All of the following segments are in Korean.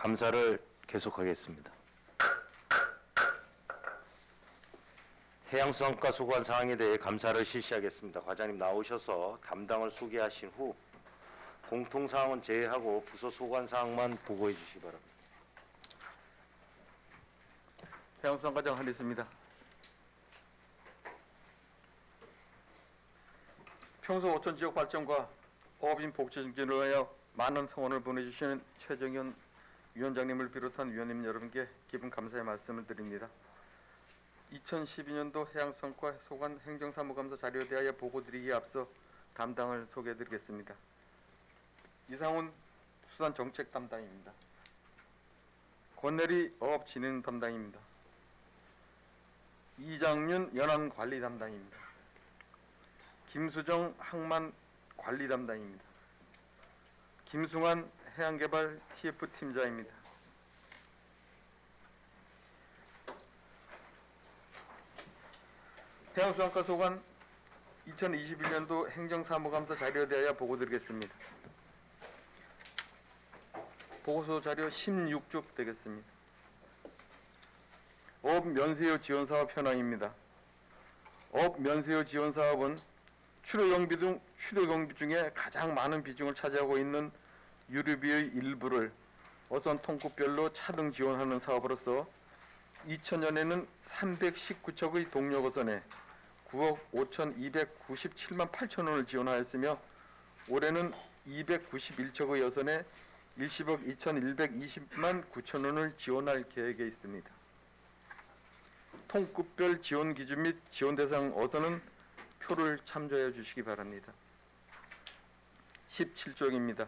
감사를 계속하겠습니다. 해양수산과 소관 사항에 대해 감사를 실시하겠습니다. 과장님 나오셔서 담당을 소개하신 후 공통사항은 제외하고 부서 소관 사항만 보고해 주시기 바랍니다. 해양수산과장 한리수입니다. 평소 어촌 지역 발전과 어업인 복지 증진을 위하여 많은 성원을 보내주시는 최정현 위원장님을 비롯한 위원님 여러분께 깊은 감사의 말씀을 드립니다. 2012년도 해양수산과 소관 행정사무감사 자료에 대하여 보고드리기에 앞서 담당을 소개해드리겠습니다. 이상훈 수산정책 담당입니다. 권내리 어업진흥 담당입니다. 이장윤 연안관리 담당입니다. 김수정 항만 관리 담당입니다. 김승환 해양개발 TF 팀장입니다. 해양수산과 소관 2021년도 행정사무감사 자료에 대하여 보고드리겠습니다. 보고서 자료 16쪽 되겠습니다. 어업 면세유 지원사업 현황입니다. 어업 면세유 지원사업은 출하경비 중에 가장 많은 비중을 차지하고 있는 유류비의 일부를 어선 통급별로 차등 지원하는 사업으로서 2000년에는 319척의 동력어선에 9억 5,297만 8천 원을 지원하였으며 올해는 291척의 여선에 10억 2,120만 9천 원을 지원할 계획에 있습니다. 통급별 지원 기준 및 지원 대상 어선은 표를 참조해 주시기 바랍니다. 17쪽입니다.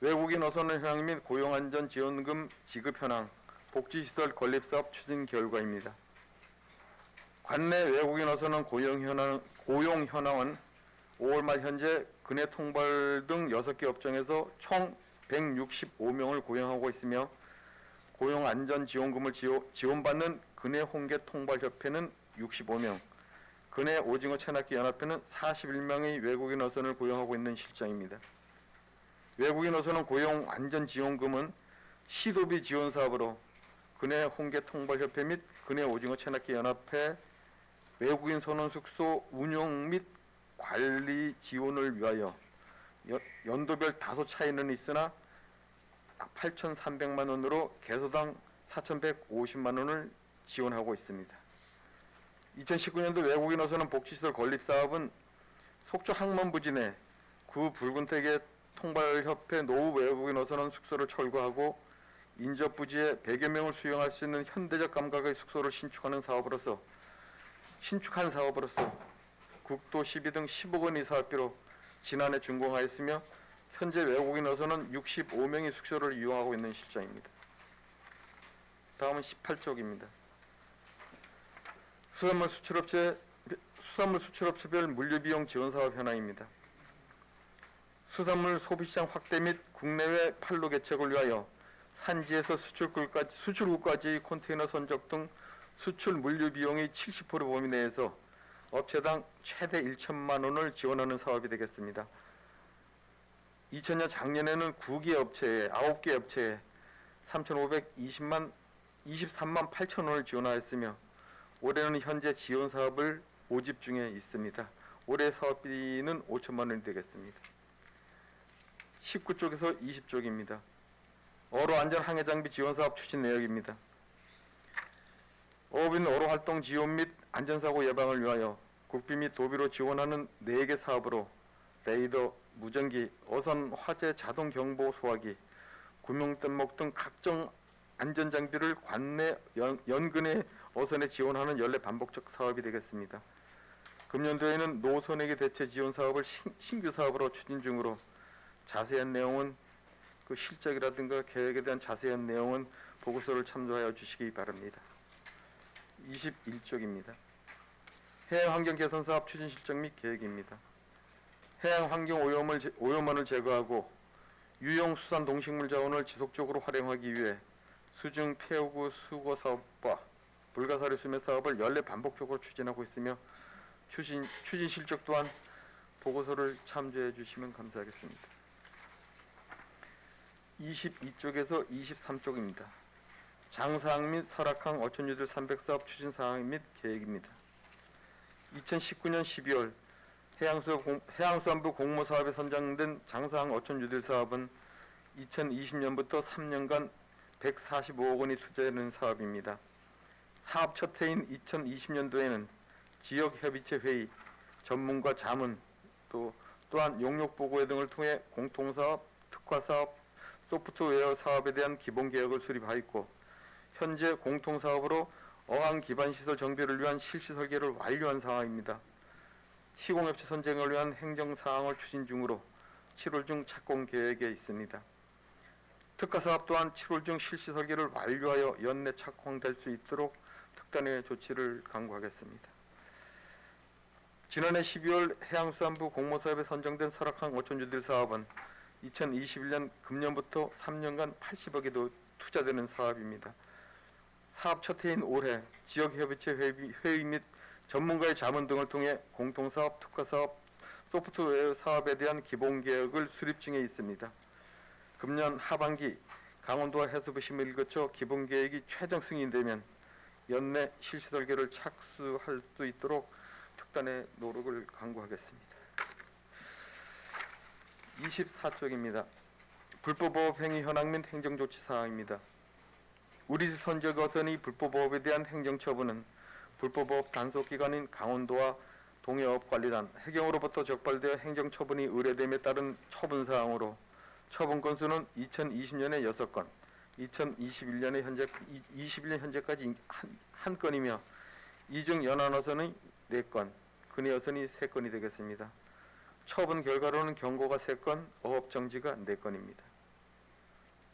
외국인 어선의 현황 및 고용안전지원금 지급 현황, 복지시설 건립사업 추진 결과입니다. 관내 외국인 어선은 고용 현황은 5월 말 현재 근해 통발 등 6개 업종에서 총 165명을 고용하고 있으며 고용안전지원금을 지원받는 근해 홍게 통발협회는 65명, 근해 오징어 체납기 연합회는 41명의 외국인 어선을 고용하고 있는 실정입니다. 외국인 어선은 고용안전지원금은 시도비 지원 사업으로 근해 홍게 통발협회 및 근해 오징어 체납기 연합회 외국인 선원숙소 운영 및 관리 지원을 위하여 연도별 다소 차이는 있으나 8,300만 원으로 개소당 4,150만 원을 지원하고 있습니다. 2019년도 외국인 어선은 복지시설 건립사업은 속초 항만부지 내 구 붉은택의 통발협회 노후 외국인 어선원 숙소를 철거하고 인접부지에 100여 명을 수용할 수 있는 현대적 감각의 숙소를 신축한 사업으로서 국도 12 등 10억 원의 사업비로 지난해 준공하였으며 현재 외국인 어선은 65명의 숙소를 이용하고 있는 실정입니다. 다음은 18쪽입니다. 수산물 수출업체별 물류비용 지원사업 현황입니다. 수산물 소비시장 확대 및 국내외 판로 개척을 위하여 산지에서 수출국까지의 컨테이너 선적 등 수출 물류비용의 70% 범위 내에서 업체당 최대 1천만 원을 지원하는 사업이 되겠습니다. 2000년 작년에는 9개 업체에 3,523만 8천 원을 지원하였으며 올해는 현재 지원 사업을 모집 중에 있습니다. 올해 사업비는 5천만 원이 되겠습니다. 19쪽에서 20쪽입니다. 어로 안전 항해 장비 지원 사업 추진 내역입니다. 어업인 어로 활동 지원 및 안전사고 예방을 위하여 국비 및 도비로 지원하는 4개 사업으로 레이더, 무전기, 어선 화재 자동 경보 소화기, 구명뗏목 등 각종 안전장비를 관내 연근해 어선에 지원하는 연례 반복적 사업이 되겠습니다. 금년도에는 노선액의 대체 지원 사업을 신규 사업으로 추진 중으로 자세한 내용은 그 실적이라든가 계획에 대한 자세한 내용은 보고서를 참조하여 주시기 바랍니다. 21쪽입니다. 해양환경 개선 사업 추진 실적 및 계획입니다. 해양환경 오염원을 제거하고 유용수산 동식물 자원을 지속적으로 활용하기 위해 수중 폐오구 수거 사업과 불가사리 수매 사업을 연례 반복적으로 추진하고 있으며 추진 실적 또한 보고서를 참조해 주시면 감사하겠습니다. 22쪽에서 23쪽입니다. 장사항 및 설악항 어촌유들 300사업 추진사항 및 계획입니다. 2019년 12월 해양수산부 공모사업에 선정된 장사항 어촌유들 사업은 2020년부터 3년간 145억 원이 투자되는 사업입니다. 사업 첫 해인 2020년도에는 지역협의체 회의, 전문가 자문, 또한 용역보고회 등을 통해 공통사업, 특화사업, 소프트웨어 사업에 대한 기본계획을 수립하였고 현재 공통사업으로 어항 기반시설 정비를 위한 실시 설계를 완료한 상황입니다. 시공업체 선정을 위한 행정사항을 추진 중으로 7월 중 착공 계획에 있습니다. 특화사업 또한 7월 중 실시 설계를 완료하여 연내 착공될 수 있도록 특단의 조치를 강구하겠습니다. 지난해 12월 해양수산부 공모사업에 선정된 설악항 어촌유들 사업은 2021년 금년부터 3년간 80억이 투자되는 사업입니다. 사업 첫 해인 올해 지역협의체 회의 및 전문가의 자문 등을 통해 공통사업, 특화사업, 소프트웨어 사업에 대한 기본계획을 수립 중에 있습니다. 금년 하반기 강원도와 해수부 심의를 거쳐 기본계획이 최종 승인되면 연내 실시 설계를 착수할 수 있도록 특단의 노력을 강구하겠습니다. 24쪽입니다. 불법보호행위 현황 및 행정조치 사항입니다. 우리집 선적어선의 불법보호에 대한 행정처분은 불법보호 단속기관인 강원도와 동해업관리단, 해경으로부터 적발되어 행정처분이 의뢰됨에 따른 처분사항으로 처분 건수는 2020년에 6건, 2021년 현재까지 한 건이며 이중 연안어선의 4건, 근해어선이 3건이 되겠습니다. 처분 결과로는 경고가 3건, 어업정지가 4건입니다.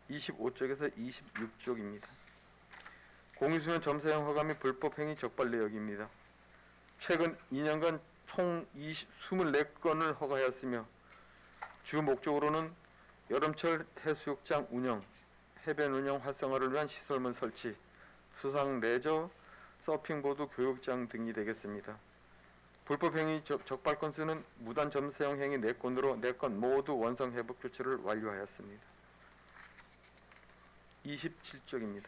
25쪽에서 26쪽입니다. 공유수면 점사형 허가 및 불법행위 적발 내역입니다. 최근 2년간 총 24건을 허가하였으며 주 목적으로는 여름철 해수욕장 운영, 해변 운영 활성화를 위한 시설물 설치, 수상 레저, 서핑보드 교육장 등이 되겠습니다. 불법행위 적발 건수는 무단 점사형 행위 4건으로 4건 모두 원성 회복 조치를 완료하였습니다. 27쪽입니다.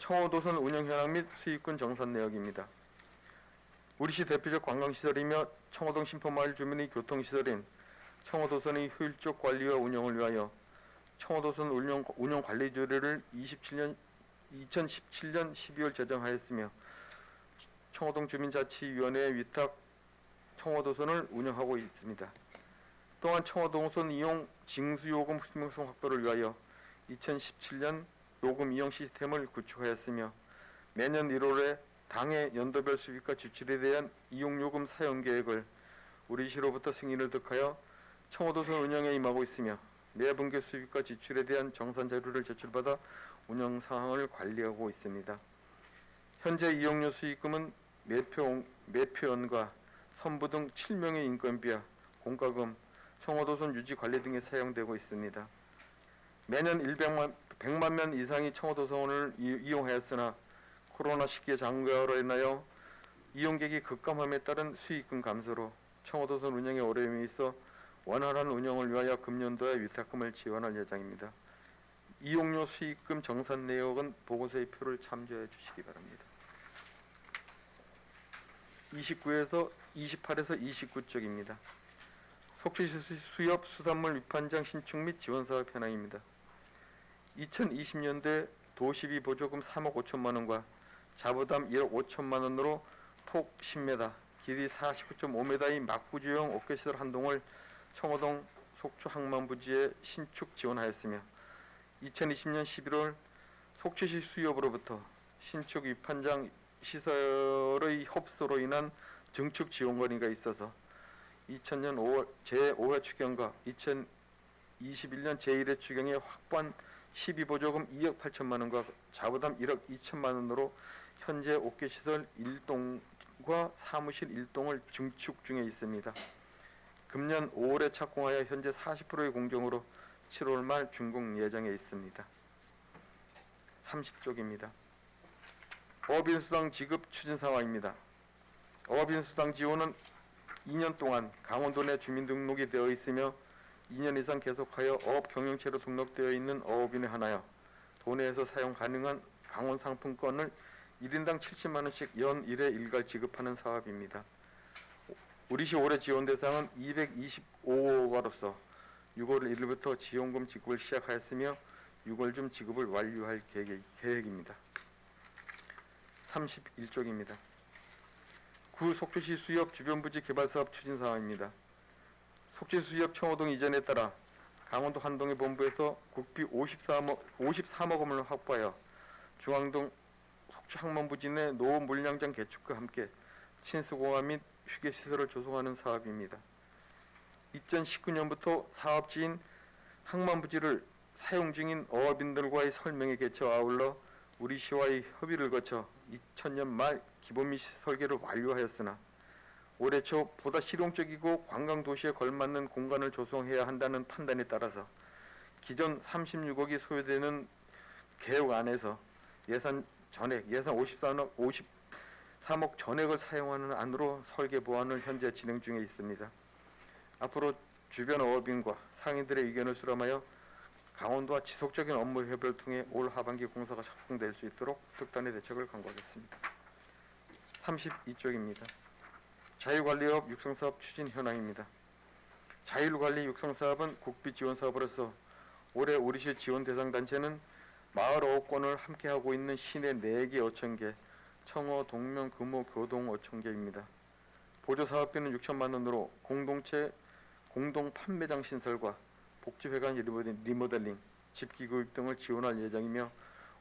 청호도선 운영 현황 및 수익군 정산 내역입니다. 우리시 대표적 관광시설이며 청호동 신포마을 주민의 교통시설인 청호도선의 효율적 관리와 운영을 위하여 청호도선 운영 관리 조례를 2017년 12월 제정하였으며 청호동 주민자치위원회에 위탁 청호도선을 운영하고 있습니다. 또한 청호동선 이용 징수요금 투명성 확보를 위하여 2017년 요금 이용 시스템을 구축하였으며 매년 1월에 당해 연도별 수입과 지출에 대한 이용요금 사용 계획을 우리시로부터 승인을 득하여 청호도선 운영에 임하고 있으며 매분기 수입과 지출에 대한 정산 자료를 제출받아 운영 상황을 관리하고 있습니다. 현재 이용료 수익금은 매표연과 선부 등 7명의 인건비와 공과금, 청호도선 유지 관리 등에 사용되고 있습니다. 매년 100만 명 이상이 청호도선을 이용하였으나 코로나 시기의 장기화로 인하여 이용객이 급감함에 따른 수익금 감소로 청호도선 운영에 어려움이 있어 원활한 운영을 위하여 금년도에 위탁금을 지원할 예정입니다. 이용료 수익금 정산 내역은 보고서의 표를 참조해 주시기 바랍니다. 28에서 29쪽입니다. 속초시 수협 수산물 위판장 신축 및 지원사업 현황입니다. 2020년대 도시비 보조금 3억 5천만 원과 자부담 1억 5천만 원으로 폭 10m, 길이 49.5m의 막구조형 옥외시설 한 동을 청호동 속초 항만부지에 신축 지원하였으며 2020년 11월 속초시 수협으로부터 신축 위판장 시설의 협소로 인한 증축 지원 건의가 있어서 2000년 5월 제5회 추경과 2021년 제1회 추경에 확보한 12보조금 2억 8천만 원과 자부담 1억 2천만 원으로 현재 옥외시설 1동과 사무실 1동을 증축 중에 있습니다. 금년 5월에 착공하여 현재 40%의 공정으로 7월 말 준공 예정에 있습니다. 30쪽입니다. 어업인수당 지급 추진 상황입니다. 어업인수당 지원은 2년 동안 강원도 내 주민등록이 되어 있으며 2년 이상 계속하여 어업 경영체로 등록되어 있는 어업인에 한하여 도내에서 사용 가능한 강원 상품권을 1인당 70만 원씩 연 1회 일괄 지급하는 사업입니다. 우리시 올해 지원 대상은 225호가로서 6월 1일부터 지원금 지급을 시작하였으며 6월쯤 지급을 완료할 계획입니다. 31쪽입니다. 구 속주시 수협 주변부지 개발사업 추진사항입니다. 속주 수협 청호동 이전에 따라 강원도 한동의 본부에서 국비 53억 원을 확보하여 중앙동 속주 항만부지 내 노후 물량장 개축과 함께 친수공화 및 휴게시설을 조성하는 사업입니다. 2019년부터 사업지인 항만부지를 사용 중인 어업인들과의 설명회 개최와 아울러 우리시와의 협의를 거쳐 2000년 말 기본 및 설계를 완료하였으나 올해 초 보다 실용적이고 관광도시에 걸맞는 공간을 조성해야 한다는 판단에 따라서 기존 36억이 소요되는 계획안에서 예산 53억 전액을 사용하는 안으로 설계 보완을 현재 진행 중에 있습니다. 앞으로 주변 어업인과 상인들의 의견을 수렴하여 강원도와 지속적인 업무 협의를 통해 올 하반기 공사가 착공될 수 있도록 특단의 대책을 강구하겠습니다. 32쪽입니다. 자율관리업 육성사업 추진 현황입니다. 자율관리 육성사업은 국비 지원 사업으로서 올해 우리시 지원 대상 단체는 마을 어업권을 함께하고 있는 시내 4개 어촌계, 청어, 동명, 금호, 교동 어촌계입니다. 보조사업비는 6천만 원으로 공동체 공동 판매장 신설과 복지회관 리모델링, 집기교육 등을 지원할 예정이며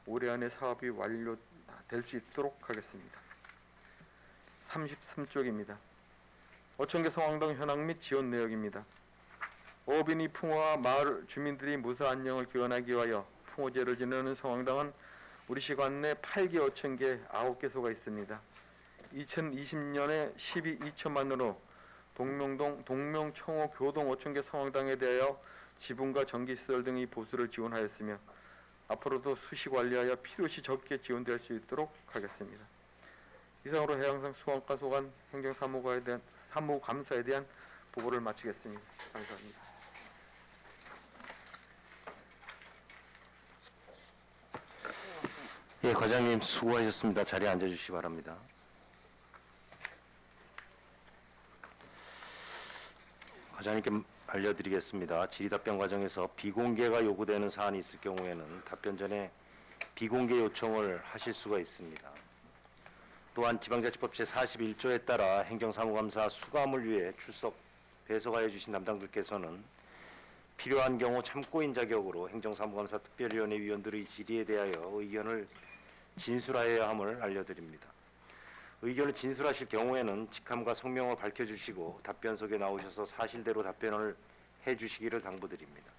올해 안에 사업이 완료될 수 있도록 하겠습니다. 33쪽입니다. 어촌계 성황동 현황 및 지원 내역입니다. 어업인이 풍어와 마을 주민들이 무사 안녕을 기원하기 위하여 풍어제를 지내는 성황당은 우리시 관내 8개 어촌계 9개소가 있습니다. 2020년에 12, 2천만 원으로 동명동, 동명, 청호, 교동 어촌계 성황당에 대하여 지분과 전기시설 등의 보수를 지원하였으며 앞으로도 수시 관리하여 필요시 적게 지원될 수 있도록 하겠습니다. 이상으로 해양성 수원과 소관 행정사무감사에 대한 보고를 마치겠습니다. 감사합니다. 예, 과장님 수고하셨습니다. 자리에 앉아주시기 바랍니다. 과장님께 알려드리겠습니다. 질의답변 과정에서 비공개가 요구되는 사안이 있을 경우에는 답변 전에 비공개 요청을 하실 수가 있습니다. 또한 지방자치법 제41조에 따라 행정사무감사 수감을 위해 출석, 배석하여 주신 담당들께서는 필요한 경우 참고인 자격으로 행정사무감사 특별위원회 위원들의 질의에 대하여 의견을 진술하여야 함을 알려드립니다. 의견을 진술하실 경우에는 직함과 성명을 밝혀주시고 답변석에 나오셔서 사실대로 답변을 해주시기를 당부드립니다.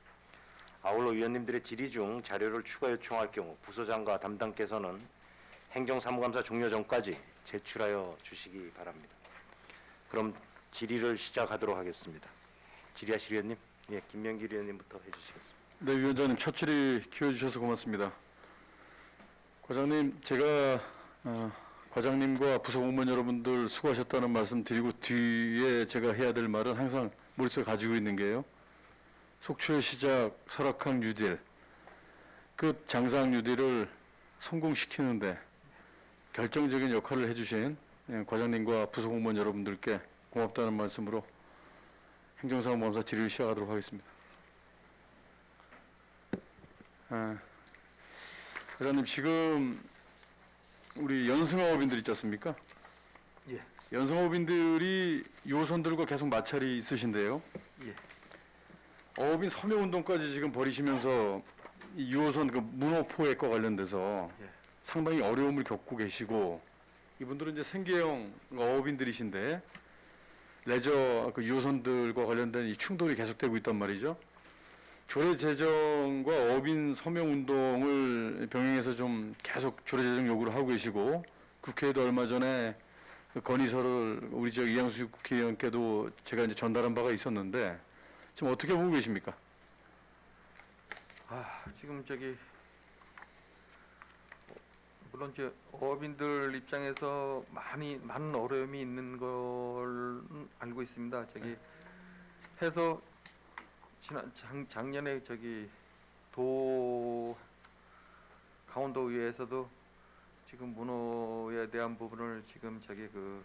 아울러 위원님들의 질의 중 자료를 추가 요청할 경우 부서장과 담당께서는 행정사무감사 종료 전까지 제출하여 주시기 바랍니다. 그럼 질의를 시작하도록 하겠습니다. 질의하실 위원님, 예, 김명길 위원님부터 해주시겠습니다. 네, 위원장님 첫 질의 키워주셔서 고맙습니다. 과장님, 제가 과장님과 부서 공무원 여러분들 수고하셨다는 말씀 드리고 뒤에 제가 해야 될 말은 항상 머릿속에 가지고 있는 게요. 속초의 시작 설악항 뉴딜, 끝 장상 뉴딜을 성공시키는데 결정적인 역할을 해주신 과장님과 부서 공무원 여러분들께 고맙다는 말씀으로 행정사무감사 질의를 시작하도록 하겠습니다. 과장님, 지금 우리 연승어업인들 있지 않습니까? 예. 연승어업인들이 유호선들과 계속 마찰이 있으신데요. 예. 어업인 서명운동까지 지금 벌이시면서 이 유호선 그 문호포획과 관련돼서 예. 상당히 어려움을 겪고 계시고, 이분들은 이제 생계형 어업인들이신데 레저 그 유호선들과 관련된 이 충돌이 계속되고 있단 말이죠. 조례 제정과 어업인 서명 운동을 병행해서 좀 계속 조례 제정 요구를 하고 계시고, 국회에도 얼마 전에 그 건의서를 우리 저 이양수 국회의원께도 제가 이제 전달한 바가 있었는데 지금 어떻게 보고 계십니까? 지금 물론 이제 어업인들 입장에서 많은 어려움이 있는 걸 알고 있습니다. 해서 작년에 저기 도 강원도의회에서도 지금 문호에 대한 부분을 지금 저기 그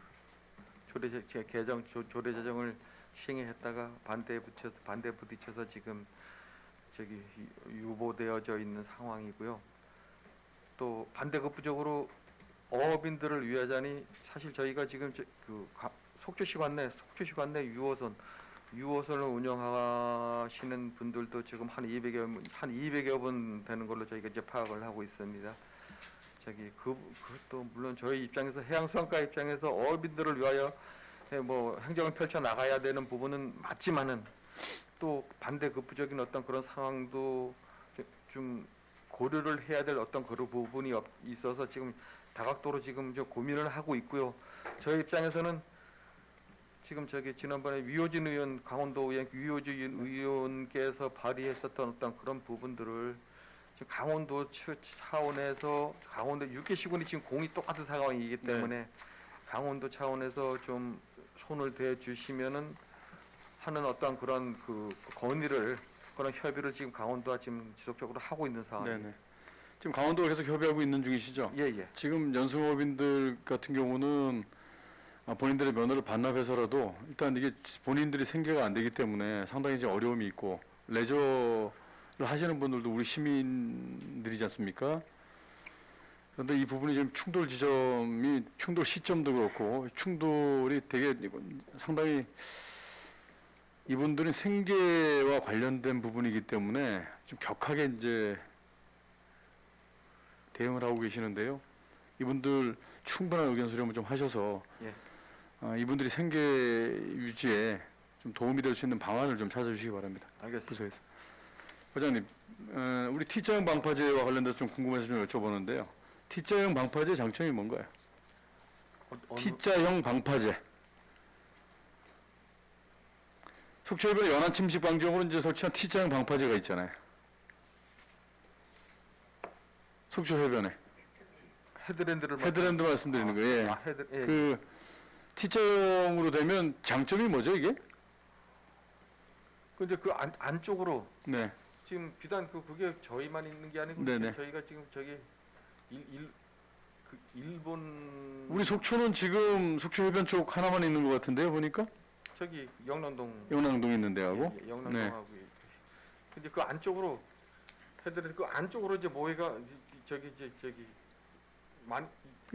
조례 제정을 시행했다가 반대 부딪혀서 지금 저기 유보되어져 있는 상황이고요. 또 반대급부적으로 어업인들을 위하자니 사실 저희가 지금 속초시 관내 유호선을 운영하시는 분들도 지금 한 200여 분 되는 걸로 저희가 이제 파악을 하고 있습니다. 그것도 물론 저희 입장에서 해양수산가 입장에서 어업인들을 위하여 뭐 행정을 펼쳐 나가야 되는 부분은 맞지만은 또 반대급부적인 어떤 그런 상황도 좀 고려를 해야 될 어떤 그런 부분이 있어서 지금 다각도로 지금 고민을 하고 있고요. 저희 입장에서는 지금 지난번에 위호진 의원, 강원도의 위호진 의원께서 발의했었던 어떤 그런 부분들을 지금 강원도 차원에서 강원도 육해시군이 지금 공이 똑같은 상황이기 때문에 강원도 차원에서 좀 손을 대 주시면은 하는 어떤 그런 건의를 그런 협의를 지금 강원도와 지금 지속적으로 하고 있는 상황입니다. 네네. 지금 강원도가 계속 협의하고 있는 중이시죠? 예. 지금 연수업인들 같은 경우는 본인들의 면허를 반납해서라도 일단 이게 본인들이 생계가 안 되기 때문에 상당히 이제 어려움이 있고 레저를 하시는 분들도 우리 시민들이지 않습니까? 그런데 이 부분이 지금 충돌 시점도 그렇고 충돌이 되게 상당히 이분들은 생계와 관련된 부분이기 때문에 좀 격하게 이제 대응을 하고 계시는데요. 이분들 충분한 의견 수렴을 좀 하셔서 예. 이분들이 생계 유지에 좀 도움이 될 수 있는 방안을 좀 찾아주시기 바랍니다. 알겠습니다. 부서에서. 과장님, 우리 T자형 방파제와 관련돼서 좀 궁금해서 좀 여쭤보는데요. T자형 방파제 장점이 뭔가요? T자형 방파제. 속초해변에 연안 침식 방지용으로 이제 설치한 T자형 방파제가 있잖아요. 속초해변에. 헤드랜드 말씀드리는 거예요. 예. 그 T자형으로 되면 장점이 뭐죠 이게? 근데 안쪽으로 네. 지금 비단 그게 저희만 있는 게 아니고 네네. 저희가 지금 일본 우리 속초는 지금 속초해변 쪽 하나만 있는 것 같은데요 보니까? 저기 영남동 영남동 있는 데하고. 예, 영남동하고 근데 그 안쪽으로 헤드랜드 그 안쪽으로 이제 모해가 그러니까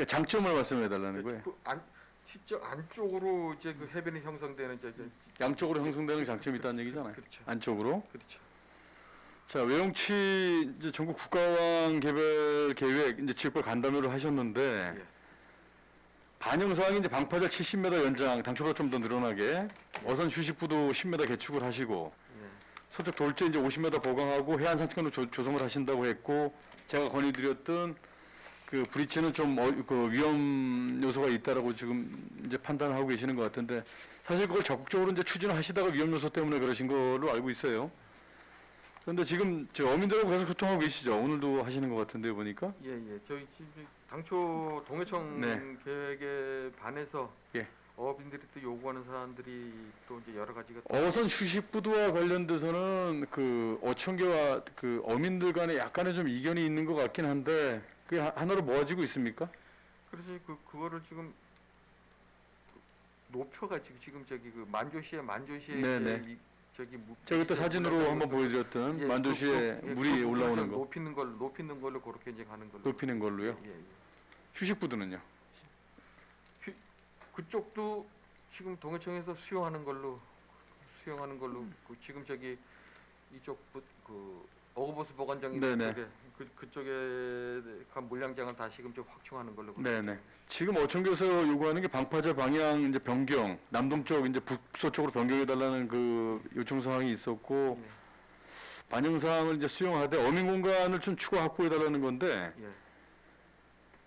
장점을 말씀해 달라는 거예요. T자 안쪽으로 이제 그 해변이 형성되는 양쪽으로 형성되는 장점이 있다는 얘기잖아요. 그렇죠. 안쪽으로. 그렇죠. 자, 외용치 이제 전국 국가왕 개별 계획 이제 지역별 간담회를 하셨는데 예. 반영 사항이 이제 방파제 70m 연장, 당초보다 좀 더 늘어나게 어선 휴식부도 10m 개축을 하시고 예. 서쪽 돌제 이제 50m 보강하고 해안 상층로 조성을 하신다고 했고 제가 건의드렸던 그 브리치는 좀 그 위험 요소가 있다라고 지금 이제 판단을 하고 계시는 것 같은데 사실 그걸 적극적으로 이제 추진을 하시다가 위험 요소 때문에 그러신 걸로 알고 있어요. 그런데 지금 저 어민들하고 계속 소통하고 계시죠? 오늘도 하시는 것 같은데 보니까. 예. 저희 지금 당초 동해청 네. 계획에 반해서 예. 어업인들이 또 요구하는 사안들이 또 이제 여러 가지가 어선 휴식부두와 관련돼서는 그 어촌계와 그 어민들 간에 약간의 좀 이견이 있는 것 같긴 한데 그게 하나로 모아지고 있습니까? 그래서 그거를 지금 높여가 지금 만조시에 네네. 뭐 제가 그때 사진으로 한번 보여드렸던 만조시에 물이 올라오는 거 높이는 걸로 그렇게 이제 가는 걸로 높이는 걸로요. 예. 휴식부두는요? 그쪽도 지금 동해청에서 수용하는 걸로 지금 이쪽 어그보스 보관장이 네네. 그쪽에 간 물량장을 다시금 좀 확충하는 걸로. 네네. 지금 어촌교에서 요구하는 게 방파제 방향 이제 변경, 남동쪽 이제 북서쪽으로 변경해달라는 그 요청 사항이 있었고 예. 반영 사항을 이제 수용하되 어민 공간을 좀 추가 확보해달라는 건데 예.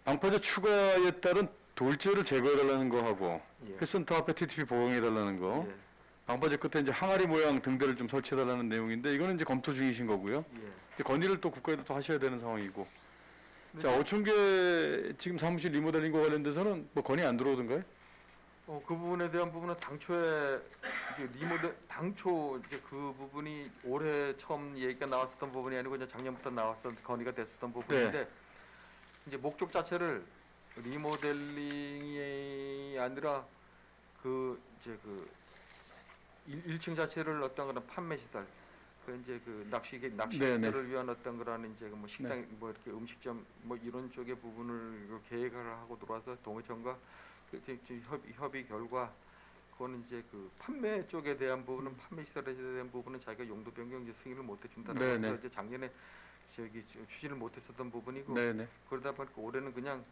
방파제 추가에 따른 돌재를 제거해달라는 거 하고 예. 패센터 앞에 TTP 보강해달라는 거, 예. 방파제 끝에 이제 항아리 모양 등대를 좀 설치해달라는 내용인데 이거는 이제 검토 중이신 거고요. 예. 이제 건의를 또 국가에도 또 하셔야 되는 상황이고. 네. 자, 어촌계 지금 사무실 리모델링과 관련돼서는 뭐 건의 안 들어오던가요? 그 부분에 대한 부분은 당초에 이제 당초 이제 그 부분이 올해 처음 얘기가 나왔었던 부분이 아니고 이제 작년부터 나왔던 건의가 됐었던 부분인데 이제 목적 자체를 리모델링이 아니라 그 이제 그 1층 자체를 어떤 그런 판매 시설 그 이제 그 낚시를 위한 어떤 그런 이제 뭐 식당 뭐 이렇게 음식점 뭐 이런 쪽의 부분을 계획을 하고 들어와서 동해청과 협의 결과 그거는 이제 그 판매 쪽에 대한 부분은 판매 시설에 대한 부분은 자기가 용도 변경 이제 승인을 못 해준다는 거죠. 이제 작년에 추진을 못했었던 부분이고 그러다 보니까 올해는 그냥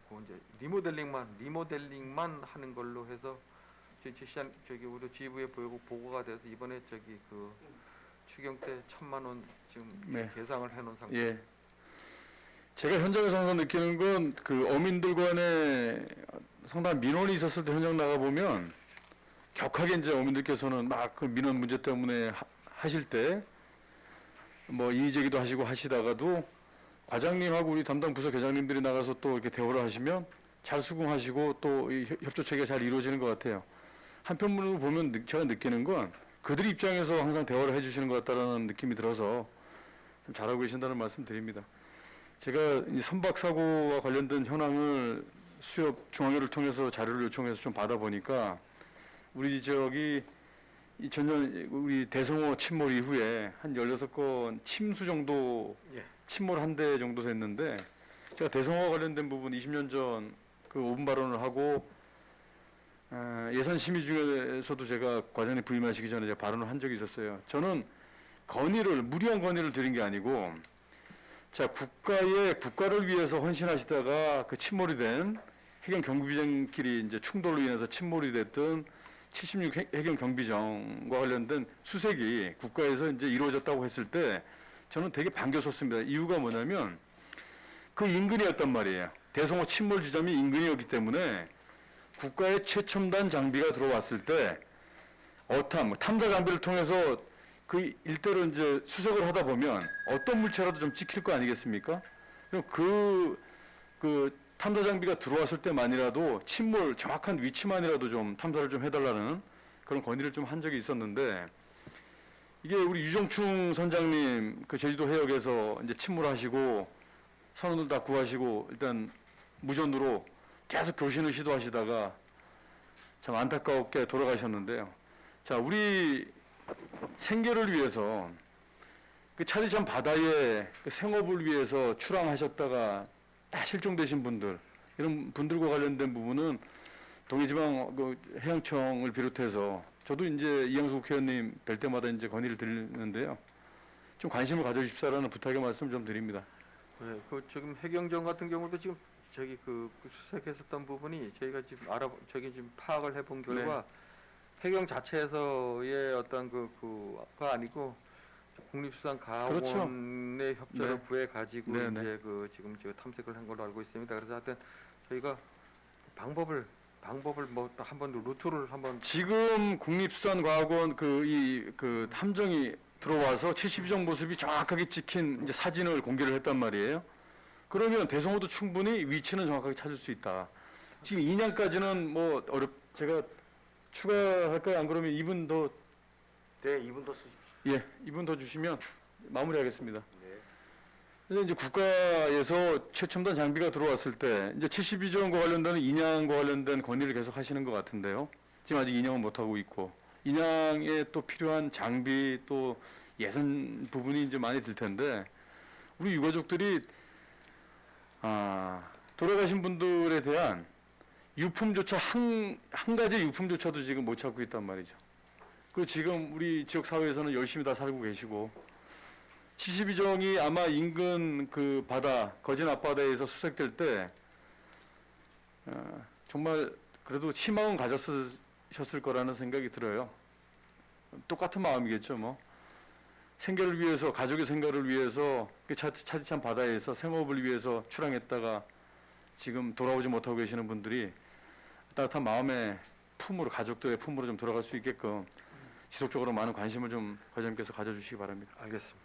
그 이제 리모델링만 하는 걸로 해서 저기 우리 지부에 보고가 돼서 이번에 저기 그 추경 때 1,000만 원 지금 계상을 해놓은 상태. 예. 제가 현장에서 항상 느끼는 건 그 어민들 간에 상당한 민원이 있었을 때 현장 나가 보면 격하게 이제 어민들께서는 막 그 민원 문제 때문에 하실 때 뭐 이의제기도 하시고 하시다가도 과장님하고 우리 담당 부서 계장님들이 나가서 또 이렇게 대화를 하시면 잘 수긍하시고 또 이 협조 체계가 잘 이루어지는 것 같아요. 한편으로 보면 제가 느끼는 건 그들 입장에서 항상 대화를 해주시는 것 같다는 느낌이 들어서 좀 잘하고 계신다는 말씀 드립니다. 제가 이 선박 사고와 관련된 현황을 수협 중앙회를 통해서 자료를 요청해서 좀 받아보니까 우리 저기 2000년 우리 대성호 침몰 이후에 한 16건 침수 정도 침몰 한 대 정도 됐는데 제가 대성호와 관련된 부분 20년 전 그 5분 발언을 하고 예산 심의 중에서도 제가 과장님 부임하시기 전에 제가 발언을 한 적이 있었어요. 저는 무리한 건의를 드린 게 아니고 자, 국가를 위해서 헌신하시다가 그 침몰이 된 해경 경비정끼리 이제 충돌로 인해서 침몰이 됐던 76 해경 경비정과 관련된 수색이 국가에서 이제 이루어졌다고 했을 때 저는 되게 반겼었습니다. 이유가 뭐냐면 그 인근이었단 말이에요. 대성호 침몰 지점이 인근이었기 때문에 국가의 최첨단 장비가 들어왔을 때 탐사 장비를 통해서 그 일대로 이제 수색을 하다 보면 어떤 물체라도 좀 찍힐 거 아니겠습니까? 그럼 그 탐사 장비가 들어왔을 때만이라도 침몰 정확한 위치만이라도 좀 탐사를 좀 해달라는 그런 건의를 좀 한 적이 있었는데 이게 우리 유정충 선장님 그 제주도 해역에서 이제 침몰하시고 선원들 다 구하시고 일단 무전으로 계속 교신을 시도하시다가 참 안타깝게 돌아가셨는데요. 자, 우리 생계를 위해서 그 차디찬 바다에 그 생업을 위해서 출항하셨다가 다 실종되신 분들 이런 분들과 관련된 부분은 동해지방 그 해양청을 비롯해서 저도 이제 이양수 국회의원님 뵐 때마다 이제 건의를 드리는데요. 좀 관심을 가져주십사라는 부탁의 말씀 좀 드립니다. 네, 그 지금 해경정 같은 경우도 지금 저기 그 수색했었던 부분이 저희가 지금 저기 지금 파악을 해본 결과 해경 자체에서의 어떤 그가 아니고 국립수산과학원의 협조를 구해 가지고 이제 그 지금 저 탐색을 한 걸로 알고 있습니다. 그래서 하여튼 저희가 방법을 뭐 한번 루트를 한번 지금 국립수산과학원 그 함정이 들어와서 72종 모습이 정확하게 찍힌 이제 사진을 공개를 했단 말이에요. 그러면 대성호도 충분히 위치는 정확하게 찾을 수 있다. 지금 2년까지는 뭐 제가 추가할까요? 안 그러면 2분 더. 네, 2분 더 쓰십시오. 예, 2분 더 주시면 마무리하겠습니다. 네. 근데 이제 국가에서 최첨단 장비가 들어왔을 때 이제 72조원과 관련된 인양과 관련된 건의를 계속 하시는 것 같은데요. 지금 아직 인양은 못 하고 있고 인양에 또 필요한 장비 또 예산 부분이 이제 많이 들 텐데 우리 유가족들이 돌아가신 분들에 대한 유품조차 한 가지 유품조차도 지금 못 찾고 있단 말이죠. 그 지금 우리 지역 사회에서는 열심히 다 살고 계시고 72정이 아마 인근 그 바다 거진 앞바다에서 수색될 때 정말 그래도 희망은 가졌으셨을 거라는 생각이 들어요. 똑같은 마음이겠죠, 뭐. 생계를 위해서 가족의 생계를 위해서 차디찬 바다에서 생업을 위해서 출항했다가 지금 돌아오지 못하고 계시는 분들이 따뜻한 마음의 품으로 가족들의 품으로 좀 돌아갈 수 있게끔 지속적으로 많은 관심을 좀 과장님께서 가져주시기 바랍니다. 알겠습니다.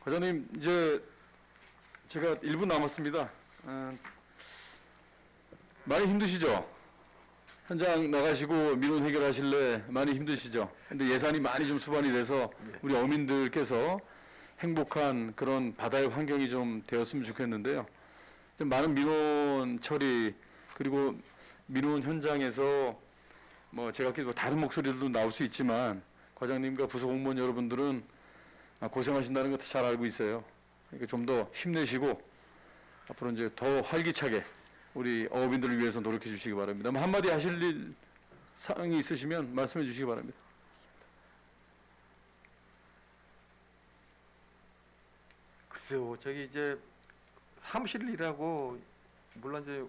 과장님 이제 제가 1분 남았습니다. 많이 힘드시죠? 현장 나가시고 민원 해결하실래 많이 힘드시죠? 근데 예산이 많이 좀 수반이 돼서 우리 어민들께서 행복한 그런 바다의 환경이 좀 되었으면 좋겠는데요. 좀 많은 민원 처리 그리고 민원 현장에서 뭐 제가 뭐 다른 목소리들도 나올 수 있지만 과장님과 부서 공무원 여러분들은 고생하신다는 것도 잘 알고 있어요. 그러니까 좀 더 힘내시고 앞으로 이제 더 활기차게 우리 어업인들을 위해서 노력해 주시기 바랍니다. 한마디 하실 일 사항이 있으시면 말씀해 주시기 바랍니다. 글쎄요, 저기 이제 사무실 일하고 물론 이제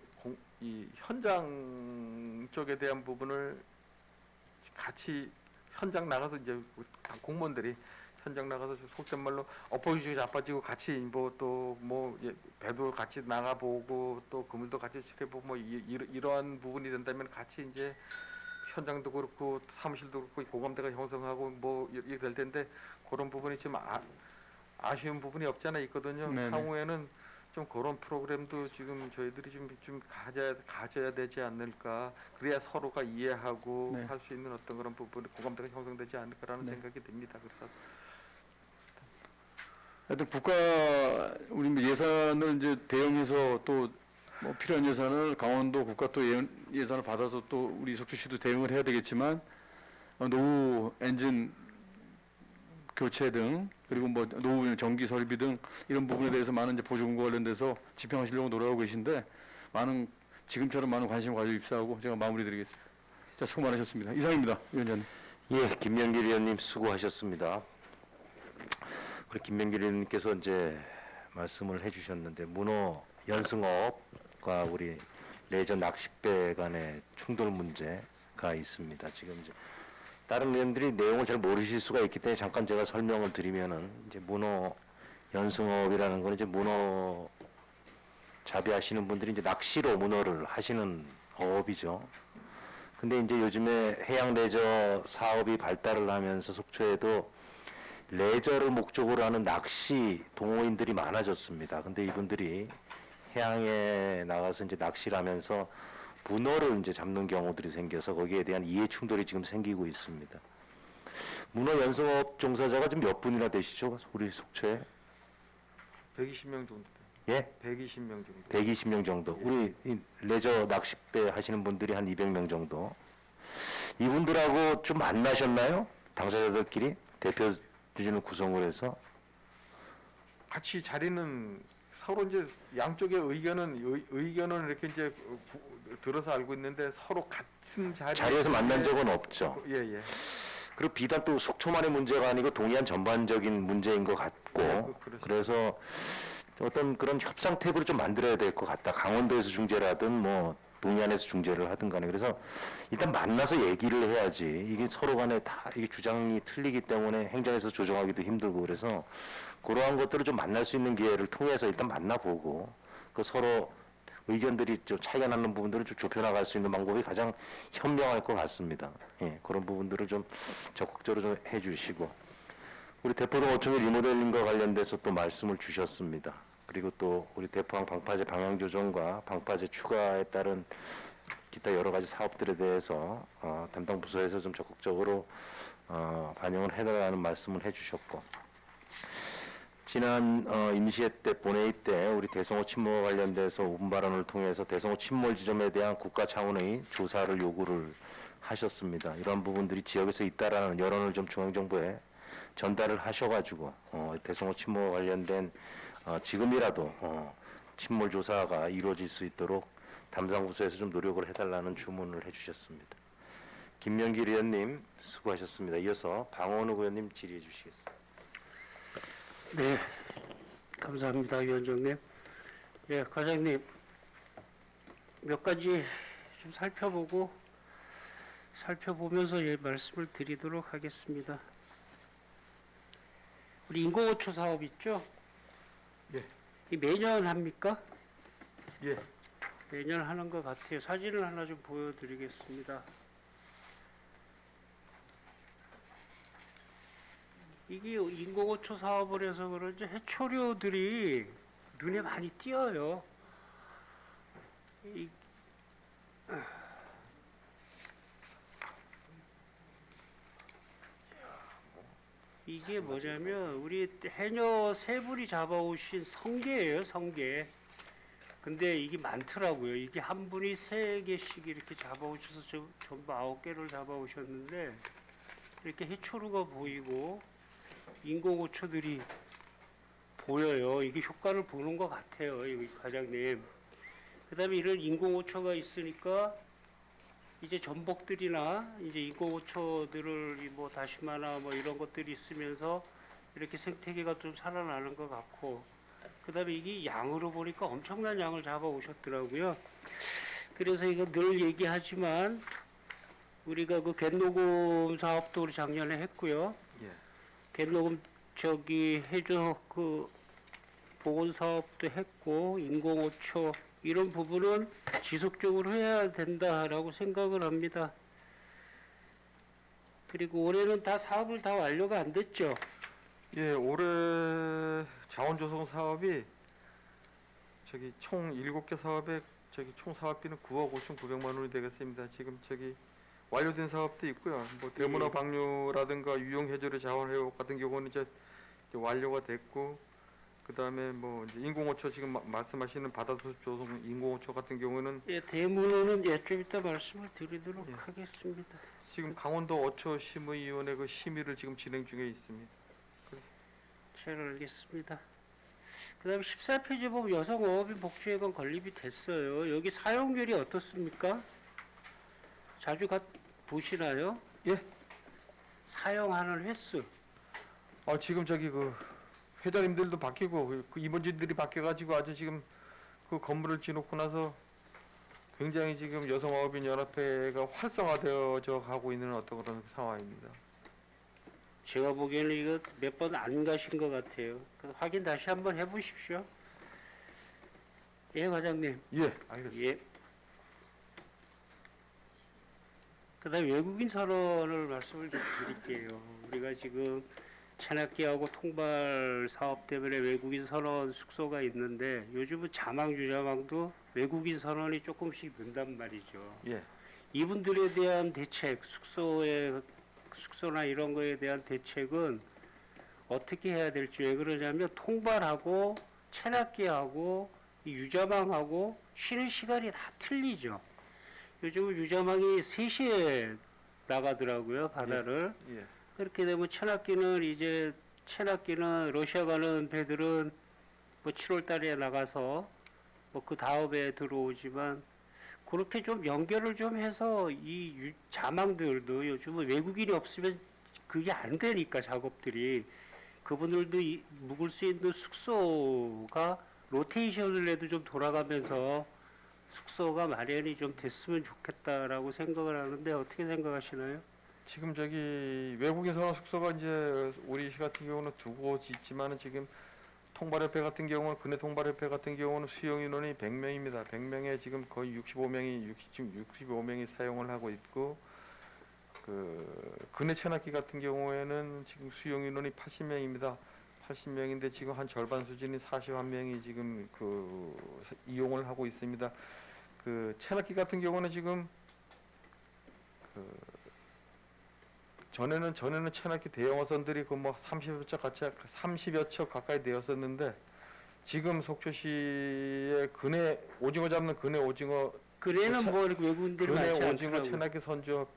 이 현장 쪽에 대한 부분을 같이 현장 나가서 이제 공무원들이 현장 나가서 속된 말로 엎어지고 자빠지고 같이 뭐 또 뭐 배도 같이 나가보고 또 그물도 같이 칠해보고 뭐 이러한 부분이 된다면 같이 이제 현장도 그렇고 사무실도 그렇고 고감대가 형성하고 뭐 이렇게 될 텐데 그런 부분이 좀 아쉬운 부분이 없잖아 있거든요. 네네. 향후에는 좀 그런 프로그램도 지금 저희들이 좀 가져야 되지 않을까. 그래야 서로가 이해하고 네. 할 수 있는 어떤 그런 부분 고감대가 형성되지 않을까라는 네. 생각이 듭니다. 그래서 하여튼 국가 우리 뭐 예산을 이제 대응해서 또 뭐 필요한 예산을 강원도 국가 또 예산을 받아서 또 우리 속주시도 대응을 해야 되겠지만 노후 엔진 교체 등 그리고 뭐 노후 전기 설비 등 이런 부분에 대해서 많은 이제 보조금과 관련돼서 집행하시려고 노력하고 계신데 많은 지금처럼 많은 관심 가져주십사하고 제가 마무리드리겠습니다. 자, 수고 많으셨습니다. 이상입니다, 위원장님. 예, 김명길 의원님 수고하셨습니다. 우리 김명길 의원님께서 이제 말씀을 해주셨는데 문어 연승업과 우리 레저 낚싯배 간의 충돌 문제가 있습니다. 지금 이제 다른 의원들이 내용을 잘 모르실 수가 있기 때문에 잠깐 제가 설명을 드리면은 이제 문어 연승업이라는 건 이제 문어 잡이하시는 분들이 이제 낚시로 문어를 하시는 어업이죠. 근데 이제 요즘에 해양 레저 사업이 발달을 하면서 속초에도 레저를 목적으로 하는 낚시 동호인들이 많아졌습니다. 근데 이분들이 해양에 나가서 이제 낚시를 하면서 문어를 이제 잡는 경우들이 생겨서 거기에 대한 이해 충돌이 지금 생기고 있습니다. 문어 연성업 종사자가 지금 몇 분이나 되시죠? 우리 속초에? 120명 정도. 예? 120명 정도. 120명 정도. 우리 이 레저 낚싯배 하시는 분들이 한 200명 정도. 이분들하고 좀 만나셨나요? 당사자들끼리 대표 주진을 구성을 해서 같이 자리는 서로 이제 양쪽의 의견은 이렇게 이제 들어서 알고 있는데 서로 같은 자리에서 만난 적은 없죠. 예, 예. 그리고 비단 또 속초만의 문제가 아니고 동해안 전반적인 문제인 것 같고 그렇습니다. 그래서 어떤 그런 협상 탭을 좀 만들어야 될 것 같다. 강원도에서 중재를 하든 뭐 동해안에서 중재를 하든 간에 그래서 일단 만나서 얘기를 해야지 이게 서로 간에 다 이게 주장이 틀리기 때문에 행정에서 조정하기도 힘들고 그래서 그러한 것들을 좀 만날 수 있는 기회를 통해서 일단 만나보고 그 서로 의견들이 좀 차이가 나는 부분들을 좀 좁혀나갈 수 있는 방법이 가장 현명할 것 같습니다. 예, 그런 부분들을 좀 적극적으로 좀 해주시고 우리 대포동 5층의 리모델링과 관련돼서 또 말씀을 주셨습니다. 그리고 또 우리 대포항 방파제 방향 조정과 방파제 추가에 따른 기타 여러 가지 사업들에 대해서 담당 부서에서 좀 적극적으로 반영을 해달라는 말씀을 해주셨고 지난 임시회 때 본회의 때 우리 대성호 침몰과 관련돼서 오분 발언을 통해서 대성호 침몰 지점에 대한 국가 차원의 조사를 요구를 하셨습니다. 이런 부분들이 지역에서 있다라는 여론을 좀 중앙정부에 전달을 하셔가지고 대성호 침몰과 관련된 지금이라도 침몰 조사가 이루어질 수 있도록 담당 부서에서 좀 노력을 해달라는 주문을 해주셨습니다. 김명길 의원님 수고하셨습니다. 이어서 방원욱 의원님 질의해 주시겠습니다. 네, 감사합니다, 위원장님. 예, 과장님, 몇 가지 좀 살펴보면서 예, 말씀을 드리도록 하겠습니다. 우리 인공호초 사업 있죠? 예. 이 매년 합니까? 예. 매년 하는 것 같아요. 사진을 하나 좀 보여드리겠습니다. 이게 인공호초 사업을 해서 그런지 해초류들이 눈에 많이 띄어요. 이게 뭐냐면 우리 해녀 세 분이 잡아오신 성게예요, 성게. 근데 이게 많더라고요. 이게 한 분이 3개씩 이렇게 잡아오셔서 전부 9개를 잡아오셨는데 이렇게 해초류가 보이고 인공호초들이 보여요. 이게 효과를 보는 것 같아요, 여기 과장님. 그다음에 이런 인공호초가 있으니까 이제 전복들이나 이제 인공호초들을 뭐 다시마나 뭐 이런 것들이 있으면서 이렇게 생태계가 좀 살아나는 것 같고, 그다음에 이게 양으로 보니까 엄청난 양을 잡아 오셨더라고요. 그래서 이거 늘 얘기하지만 우리가 그 갯녹음 사업도 우리 작년에 했고요. 예. 갯녹음 저기 해저 그 보건 사업도 했고 인공호초 이런 부분은 지속적으로 해야 된다라고 생각을 합니다. 그리고 올해는 다 사업을 다 완료가 안 됐죠. 예, 올해 자원조성 사업이 저기 총 7개 사업에 저기 총 사업비는 9억 5,900만 원이 되겠습니다. 지금 저기 완료된 사업도 있고요. 뭐 대문화 예. 방류라든가 유용 해조류 자원 회복 같은 경우는 이제 완료가 됐고, 그다음에 뭐 이제 인공호초 지금 말씀하시는 바다수습 조성 인공호초 같은 경우는 예, 대문호는 좀 이따 말씀을 드리도록 예. 하겠습니다. 지금 강원도 어초 심의위원회 그 심의를 지금 진행 중에 있습니다. 잘 알겠습니다. 그 다음에 14페이지 보면 여성어업인 복지회관 건립이 됐어요. 여기 사용률이 어떻습니까? 자주 보시나요? 예. 사용하는 횟수. 지금 저기 그 회장님들도 바뀌고 그 임원진들이 바뀌어가지고 아주 지금 그 건물을 지놓고 나서 굉장히 지금 여성어업인 연합회가 활성화되어져 가고 있는 어떤 그런 상황입니다. 제가 보기에는 이거 몇 번 안 가신 것 같아요. 확인 다시 한번 해보십시오. 예, 과장님. 예, 알겠습니다. 예. 그 다음에 외국인 선언을 말씀을 좀 드릴게요. 우리가 지금 체납기하고 통발 사업 때문에 외국인 선언 숙소가 있는데 요즘은 자망, 유자망도 외국인 선언이 조금씩 는단 말이죠. 예, 이분들에 대한 대책, 숙소나 이런 거에 대한 대책은 어떻게 해야 될지. 왜 그러냐면 통발하고 체납기하고 이 유자망하고 쉬는 시간이 다 틀리죠. 요즘은 유자망이 3시에 나가더라고요, 바다를. 예, 그렇게 되면 체납기는 러시아 가는 배들은 뭐 7월 달에 나가서 뭐 그 다음에 들어오지만 그렇게 좀 연결을 좀 해서 이 자망들도 요즘은 외국인이 없으면 그게 안 되니까 작업들이 그분들도 묵을 수 있는 숙소가 로테이션을 해도 좀 돌아가면서 숙소가 마련이 좀 됐으면 좋겠다라고 생각을 하는데 어떻게 생각하시나요? 지금 저기 외국인 선원 숙소가 이제 우리 시 같은 경우는 2곳 있지만은 지금 통발협회 같은 경우는 근해 통발협회 같은 경우는 수용 인원이 100명입니다. 100명에 지금 거의 65명이 사용을 하고 있고, 그 근해 체납기 같은 경우에는 지금 수용 인원이 80명입니다. 80명인데 지금 한 절반 수준인 41명이 지금 그 이용을 하고 있습니다. 그 체납기 같은 경우는 지금 그 전에는 체납기 대형 어선들이 그 뭐 30여 척 가까이 되었었는데 지금 속초시에 근해 오징어 잡는 근해 오징어 그래는 뭐 이렇게 외국인들이 근해 많지 오징어 않더라고요. 체납기 선조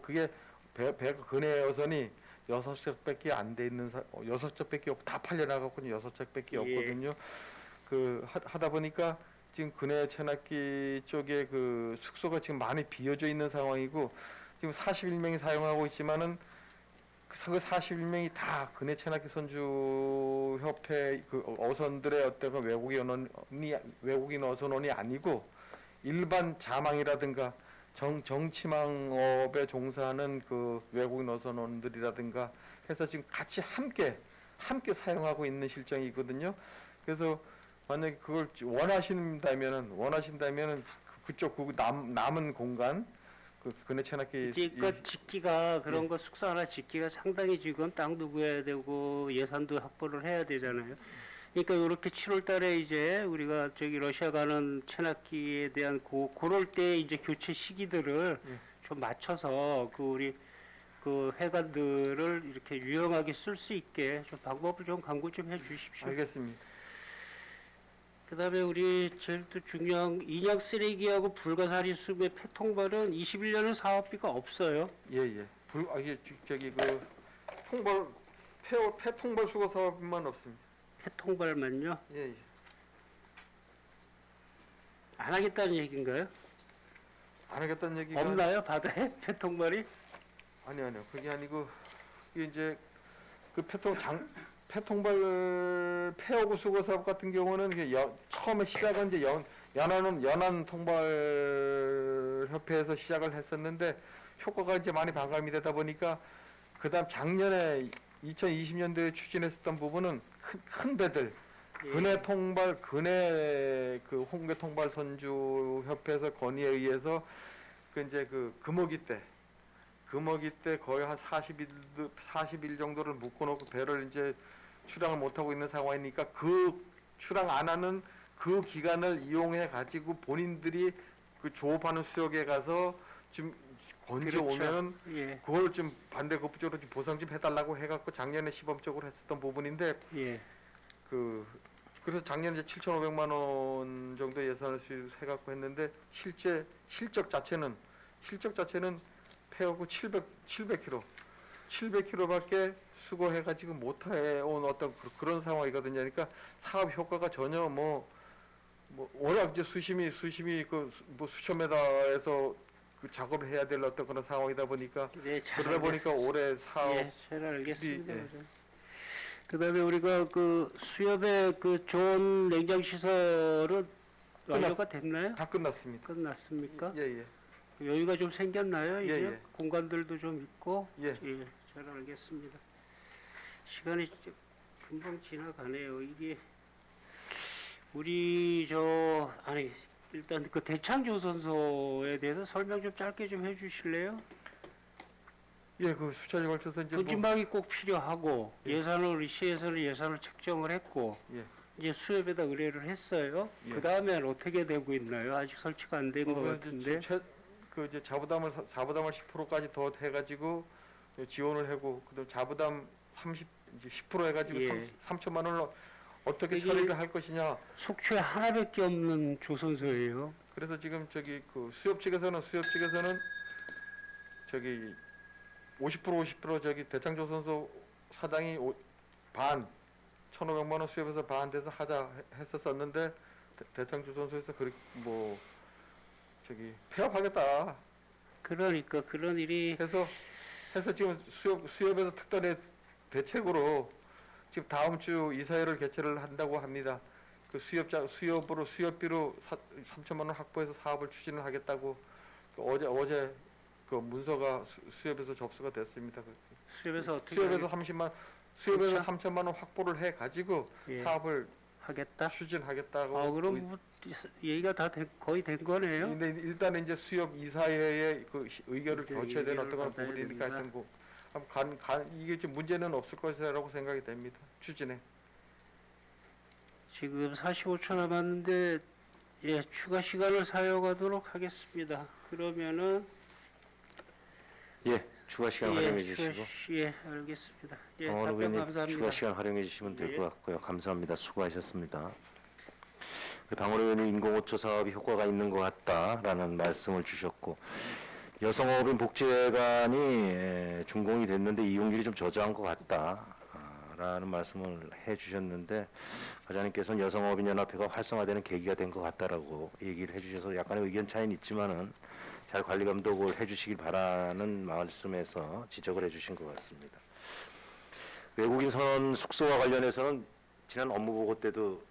그게 배 근해 어선이 6척밖에 안 돼 있는 6척밖에 없고 다 팔려 나갔고 6척밖에 예. 없거든요. 그 하다 보니까 지금 근해 체납기 쪽에 그 숙소가 지금 많이 비어져 있는 상황이고, 지금 41명이 사용하고 있지만은 그 41명이 다 근해 체납기 선주 협회 그 어선들의 어떤 그 외국인 어선원이 아니고 일반 자망이라든가 정치망업에 종사하는 그 외국인 어선원들이라든가 해서 지금 같이 함께 사용하고 있는 실정이거든요. 그래서 만약에 그걸 원하신다면은 그쪽 남은 공간 그 근해 체납기 그러니까 짓기가 그런 예. 거 숙소 하나 짓기가 상당히 지금 땅도 구해야 되고 예산도 확보를 해야 되잖아요. 그러니까 이렇게 7월 달에 이제 우리가 저기 러시아 가는 체납기에 대한 그럴 때 이제 교체 시기들을 예. 좀 맞춰서 그 우리 그 회관들을 이렇게 유용하게 쓸 수 있게 좀 방법을 좀 강구 좀 해주십시오. 알겠습니다. 그다음에 우리 제일 또 중요한 인양 쓰레기하고 불가사리 수배 폐통발은 21년은 사업비가 없어요. 예예. 이게 저기 그 통발 폐통발 수거 사업만 없습니다. 폐통발만요. 예예. 안 하겠다는 얘기인가요? 안 하겠다는 얘기가 없나요 바다에 폐통발이? 아니요. 그게 아니고 이게 이제 그 폐통발 폐허구 수거 사업 같은 경우는 이게 처음에 시작은 이제 연안 통발 협회에서 시작을 했었는데 효과가 이제 많이 반감이 되다 보니까 그다음 작년에 2020년도에 추진했었던 부분은 큰 배들 예. 근해 그 홍게 통발 선주 협회에서 건의에 의해서 그 이제 그 금어기 때 거의 한 40일 정도를 묶어놓고 배를 이제 출항을 못하고 있는 상황이니까 그 출항 안 하는 그 기간을 이용해 가지고 본인들이 그 조업하는 수역에 가서 지금 건져 오면은 예. 그걸 좀 반대급부적으로 좀 보상 좀 해달라고 해갖고 작년에 시범적으로 했었던 부분인데 예. 그래서 작년에 7,500만 원 정도 예산을 수입해갖고 했는데 실적 자체는 폐하고 700km밖에 수거해가지고 못해온 어떤 그런 상황이거든요. 그러니까 사업 효과가 전혀 뭐 워낙 이제 수심이 뭐 수천 메다에서 그 작업을 해야 될 어떤 그런 상황이다 보니까 네, 잘 그러다 보니까 올해 사업 예, 잘 알겠습니다. 예. 그다음에 우리가 그 수협의 그 좋은 냉장 시설은 완료가 됐나요? 다 끝났습니다. 끝났습니까? 예예. 여유가 좀 생겼나요? 이제 예. 공간들도 좀 있고. 예. 잘 알겠습니다. 시간이 금방 지나가네요. 이게 우리 일단 그 대창조선소에 대해서 설명 좀 짧게 좀 해주실래요? 예, 그 수차에 걸쳐서 이제 분진방이 꼭 필요하고 예. 시에서는 예산을 책정을 했고 예. 이제 수협에다 의뢰를 했어요. 예. 그 다음엔 어떻게 되고 있나요? 아직 설치가 안 된 것 같은데. 그 이제 자부담을 10%까지 더 해가지고 지원을 하고 그다음 자부담 10% 해가지고 예. 3천만 원을 어떻게 이게- 처리를 할 것이냐. 속초에 하나밖에 없는 조선소예요. 그래서 지금 저기 그 수협 측에서는 저기 50% 저기 대창조선소 사장이 반 1,500만 원 수협에서 반 돼서 하자 했었었는데 대창조선소에서 그렇게 뭐 저기 폐업하겠다 그러니까 그런 일이 해서 지금 수협에서 특단의 대책으로 지금 다음 주 이사회를 개최를 한다고 합니다. 그 수협비로 3천만 원 확보해서 사업을 추진을 하겠다고 어제 그 문서가 수협에서 접수가 됐습니다. 수협에서 어떻게 수협에서 그렇죠. 3천만 원 확보를 해 가지고 예. 사업을 하겠다? 추진하겠다고. 그럼 뭐 얘기가 거의 된 거네요. 근데 일단 이제 수협 이사회의 그 의견을 이제 거쳐야 되는 의견을 어떤 받아야 부분이니까 됩니다. 하여튼 이게 좀 문제는 없을 것이라고 생각이 됩니다. 추진에. 지금 45초 남았는데 추가 시간을 사용하도록 하겠습니다. 그러면은 예, 추가 시간 활용해 주시고 알겠습니다. 방원 답변 의원님 감사합니다. 추가 시간 활용해 주시면 될 예. 것 같고요. 감사합니다. 수고하셨습니다. 방원 의원님 인공호초 사업이 효과가 있는 것 같다라는 말씀을 주셨고 여성어업인 복지회관이 준공이 됐는데 이용률이 좀 저조한 것 같다라는 말씀을 해주셨는데 과장님께서는 여성어업인연합회가 활성화되는 계기가 된 것 같다라고 얘기를 해주셔서 약간의 의견 차이는 있지만은 잘 관리 감독을 해주시길 바라는 말씀에서 지적을 해주신 것 같습니다. 외국인 선원 숙소와 관련해서는 지난 업무 보고 때도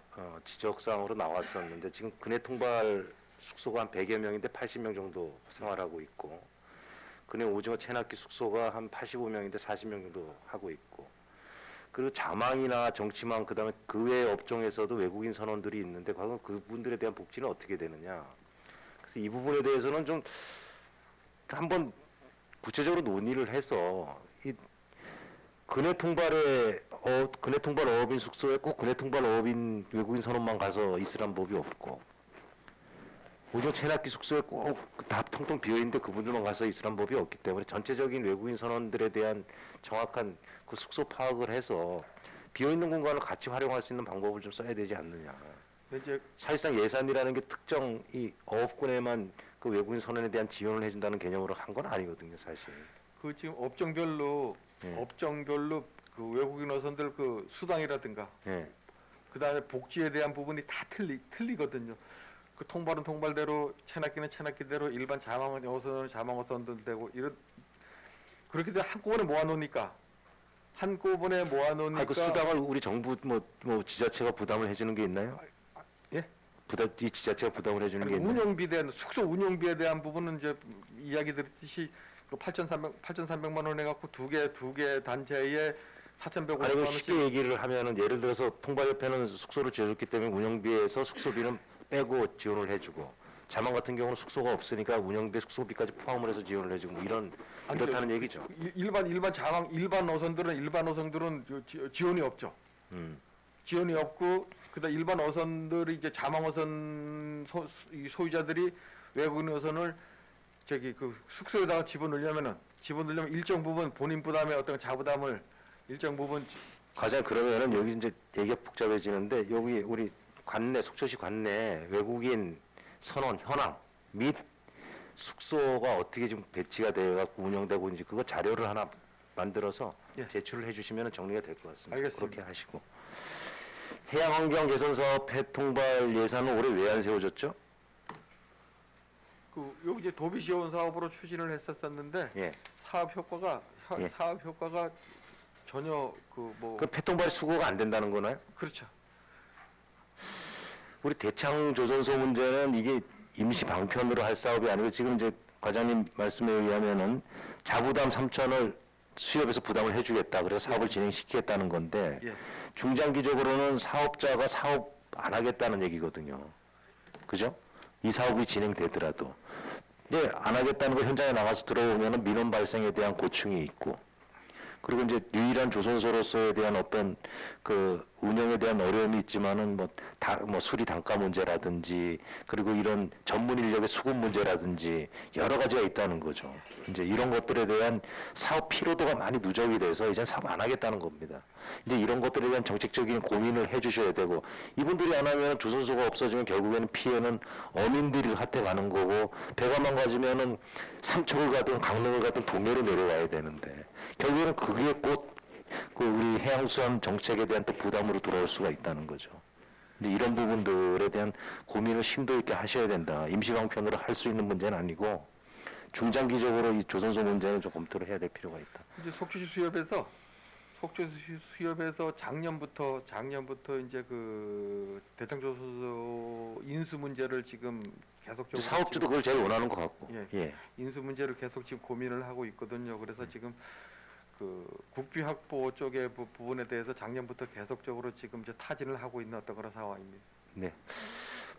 지적사항으로 나왔었는데 지금 근해 통발 숙소가 한 100여 명인데 80명 정도 생활하고 있고 근해 오징어 체납기 숙소가 한 85명인데 40명 정도 하고 있고 그리고 자망이나 정치망 그다음에 그 외 업종에서도 외국인 선원들이 있는데 과연 그분들에 대한 복지는 어떻게 되느냐. 그래서 이 부분에 대해서는 좀 한번 구체적으로 논의를 해서 이 근해 통발 어업인 숙소에 꼭 근해 통발 어업인 외국인 선원만 가서 있으란 법이 없고 오히려 체납기 숙소에 꼭 다 텅텅 비어 있는데 그분들만 가서 있으란 법이 없기 때문에 전체적인 외국인 선원들에 대한 정확한 그 숙소 파악을 해서 비어 있는 공간을 같이 활용할 수 있는 방법을 좀 써야 되지 않느냐. 이제 사실상 예산이라는 게 특정 이 어업군에만 그 외국인 선원에 대한 지원을 해준다는 개념으로 한 건 아니거든요, 사실. 그 지금 업종별로 예. 그 외국인 어선들 그 수당이라든가 예. 그다음에 복지에 대한 부분이 다 틀리거든요. 그 통발은 통발대로, 체납기는 체납기대로, 일반 자망 어선은 자망 어선들 되고 이런 그렇게 돼 한꺼번에 모아놓으니까 그 수당을 우리 정부 뭐 지자체가 부담을 해주는 게 있나요? 예? 이 지자체가 부담을 해주는 게 있나요? 운영비에 대한 숙소 운영비에 대한 부분은 이제 이야기 드렸듯이 그 8,300만 원 해갖고 두 개 단체에 4,150만 아니 그 원씩. 쉽게 얘기를 하면은 예를 들어서 통발협회는 숙소를 지어줬기 때문에 운영비에서 숙소비는 빼고 지원을 해주고 자만 같은 경우는 숙소가 없으니까 운영비 숙소비까지 포함을 해서 지원을 해주고 뭐 이렇다는 얘기죠. 일반 어선들은 지원이 없죠. 지원이 없고 그다음 일반 어선들이 이제 자망 어선 소유자들이 외국인 어선을 저기 그 숙소에다가 집어넣으려면 일정 부분 본인 부담의 어떤 자부담을 일정 부분 과장 그러면은 여기 이제 얘기가 복잡해지는데 여기 우리 관내 속초시 관내 외국인 선원 현황 및 숙소가 어떻게 좀 배치가 되어 갖고 운영되고 있는지 그거 자료를 하나 만들어서 예. 제출을 해주시면 정리가 될 것 같습니다. 알겠습니다. 그렇게 하시고 해양환경 개선 사업 해통발 예산은 올해 왜 안 세워졌죠? 그 여기 이제 도비 지원 사업으로 추진을 했었었는데 예. 사업 효과가 예. 전혀 그 그 해통발이 수거가 안 된다는 거나요? 그렇죠. 우리 대창 조선소 문제는 이게 임시 방편으로 할 사업이 아니고 지금 이제 과장님 말씀에 의하면은 자부담 3천을 수협에서 부담을 해주겠다. 그래서 사업을 진행시키겠다는 건데 예. 중장기적으로는 사업자가 사업 안 하겠다는 얘기거든요. 그죠? 이 사업이 진행되더라도. 근데 안 하겠다는 걸 현장에 나가서 들어보면은 민원 발생에 대한 고충이 있고 그리고 이제 유일한 조선소로서에 대한 어떤 그 운영에 대한 어려움이 있지만은 뭐 수리 단가 문제라든지 그리고 이런 전문 인력의 수급 문제라든지 여러 가지가 있다는 거죠. 이제 이런 것들에 대한 사업 피로도가 많이 누적이 돼서 이제 사업 안 하겠다는 겁니다. 이제 이런 것들에 대한 정책적인 고민을 해주셔야 되고 이분들이 안 하면 조선소가 없어지면 결국에는 피해는 어민들이 핫해 가는 거고 배가 망가지면은 삼척을 가든 강릉을 가든 동해로 내려와야 되는데 결국에는 그게 곧 그 우리 해양수산 정책에 대한 또 부담으로 돌아올 수가 있다는 거죠. 이제 이런 부분들에 대한 고민을 심도 있게 하셔야 된다. 임시방편으로 할 수 있는 문제는 아니고 중장기적으로 이 조선소 문제는 좀 검토를 해야 될 필요가 있다. 이제 속초시 수협에서 작년부터 이제 그 대창조선소 인수 문제를 지금 계속적으로 사업주도 그걸 제일 원하는 것 같고. 예. 예. 인수 문제를 계속 지금 고민을 하고 있거든요. 그래서 지금 그 국비 확보 쪽의 부분에 대해서 작년부터 계속적으로 지금 이제 타진을 하고 있는 어떤 그런 상황입니다. 네.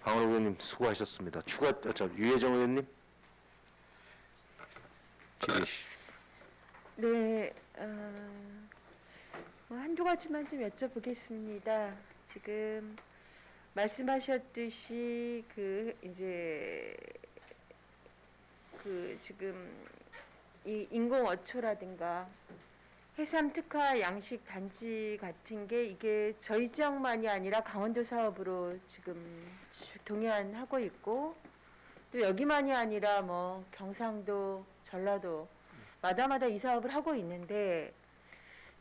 방원호 의원님 수고하셨습니다. 유혜정 의원님. 네, 뭐 한두 가지만 좀 여쭤보겠습니다. 지금 말씀하셨듯이 지금 이 인공 어초라든가 해삼 특화 양식 단지 같은 게 이게 저희 지역만이 아니라 강원도 사업으로 지금 동해안하고 있고 또 여기만이 아니라 뭐 경상도, 전라도 마다마다 이 사업을 하고 있는데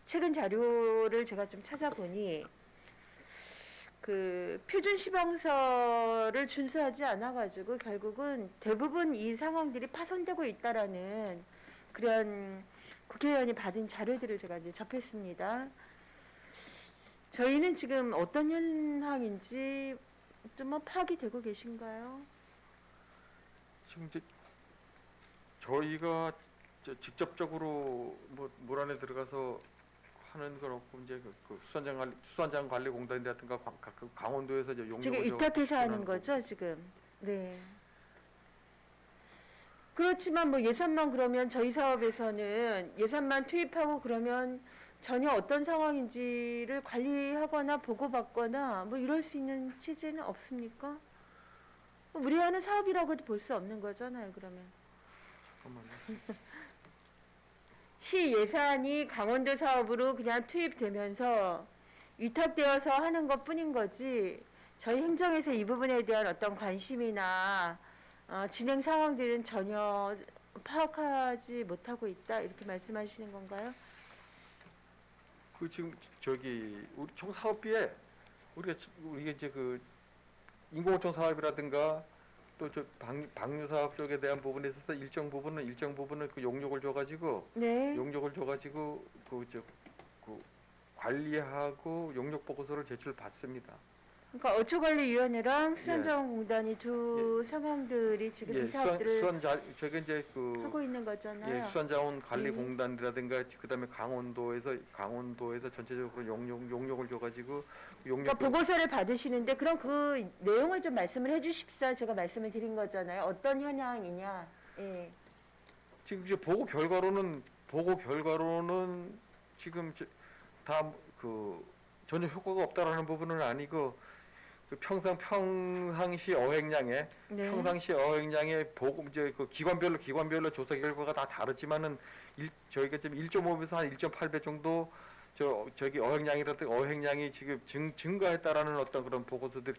최근 자료를 제가 좀 찾아보니 그 표준 시방서를 준수하지 않아가지고 결국은 대부분 이 상황들이 파손되고 있다라는 그런 국회의원이 받은 자료들을 제가 이제 접했습니다. 저희는 지금 어떤 현황인지 좀 파악이 되고 계신가요? 지금 이제 저희가 직접적으로 물 안에 들어가서 하는 건 없고 이제 그 수산장관리공단이라든가 강원도에서 이제 용역 지금 위탁해서 하는 거죠, 지금. 네. 그렇지만 뭐 예산만 그러면 저희 사업에서는 예산만 투입하고 그러면 전혀 어떤 상황인지를 관리하거나 보고받거나 뭐 이럴 수 있는 체제는 없습니까? 우리하는 사업이라고도 볼 수 없는 거잖아요. 그러면 잠깐만요. 시 예산이 강원도 사업으로 그냥 투입되면서 위탁되어서 하는 것뿐인 거지. 저희 행정에서 이 부분에 대한 어떤 관심이나 진행 상황들은 전혀 파악하지 못하고 있다 이렇게 말씀하시는 건가요? 그 지금 저기 우리 총 사업비에 우리가 이제 그 인공호천 사업이라든가 또 저 방류 사업 쪽에 대한 부분에 있어서 일정 부분은 그 용역을 줘가지고 네. 그 관리하고 용역 보고서를 제출받습니다. 그러니까 어초관리위원회랑 수산자원공단이 두 상황들이 지금 이 사업들을 저게 이제 그 하고 있는 거잖아요. 수산자원관리공단이라든가 그다음에 강원도에서 전체적으로 용역을 줘가지고 그러니까 보고서를 받으시는데 그럼 그 내용을 좀 말씀을 해주십사 제가 말씀을 드린 거잖아요. 어떤 현황이냐. 예. 지금 이제 보고 결과로는 지금 다 그 전혀 효과가 없다라는 부분은 아니고 그 평상시 어획량에 네. 평상시 어획량의 보고 이제 그 기관별로 조사 결과가 다 다르지만은 저희가 지금 1.5배에서 한 1.8배 정도 저기 어획량이 지금 증가했다라는 어떤 그런 보고서들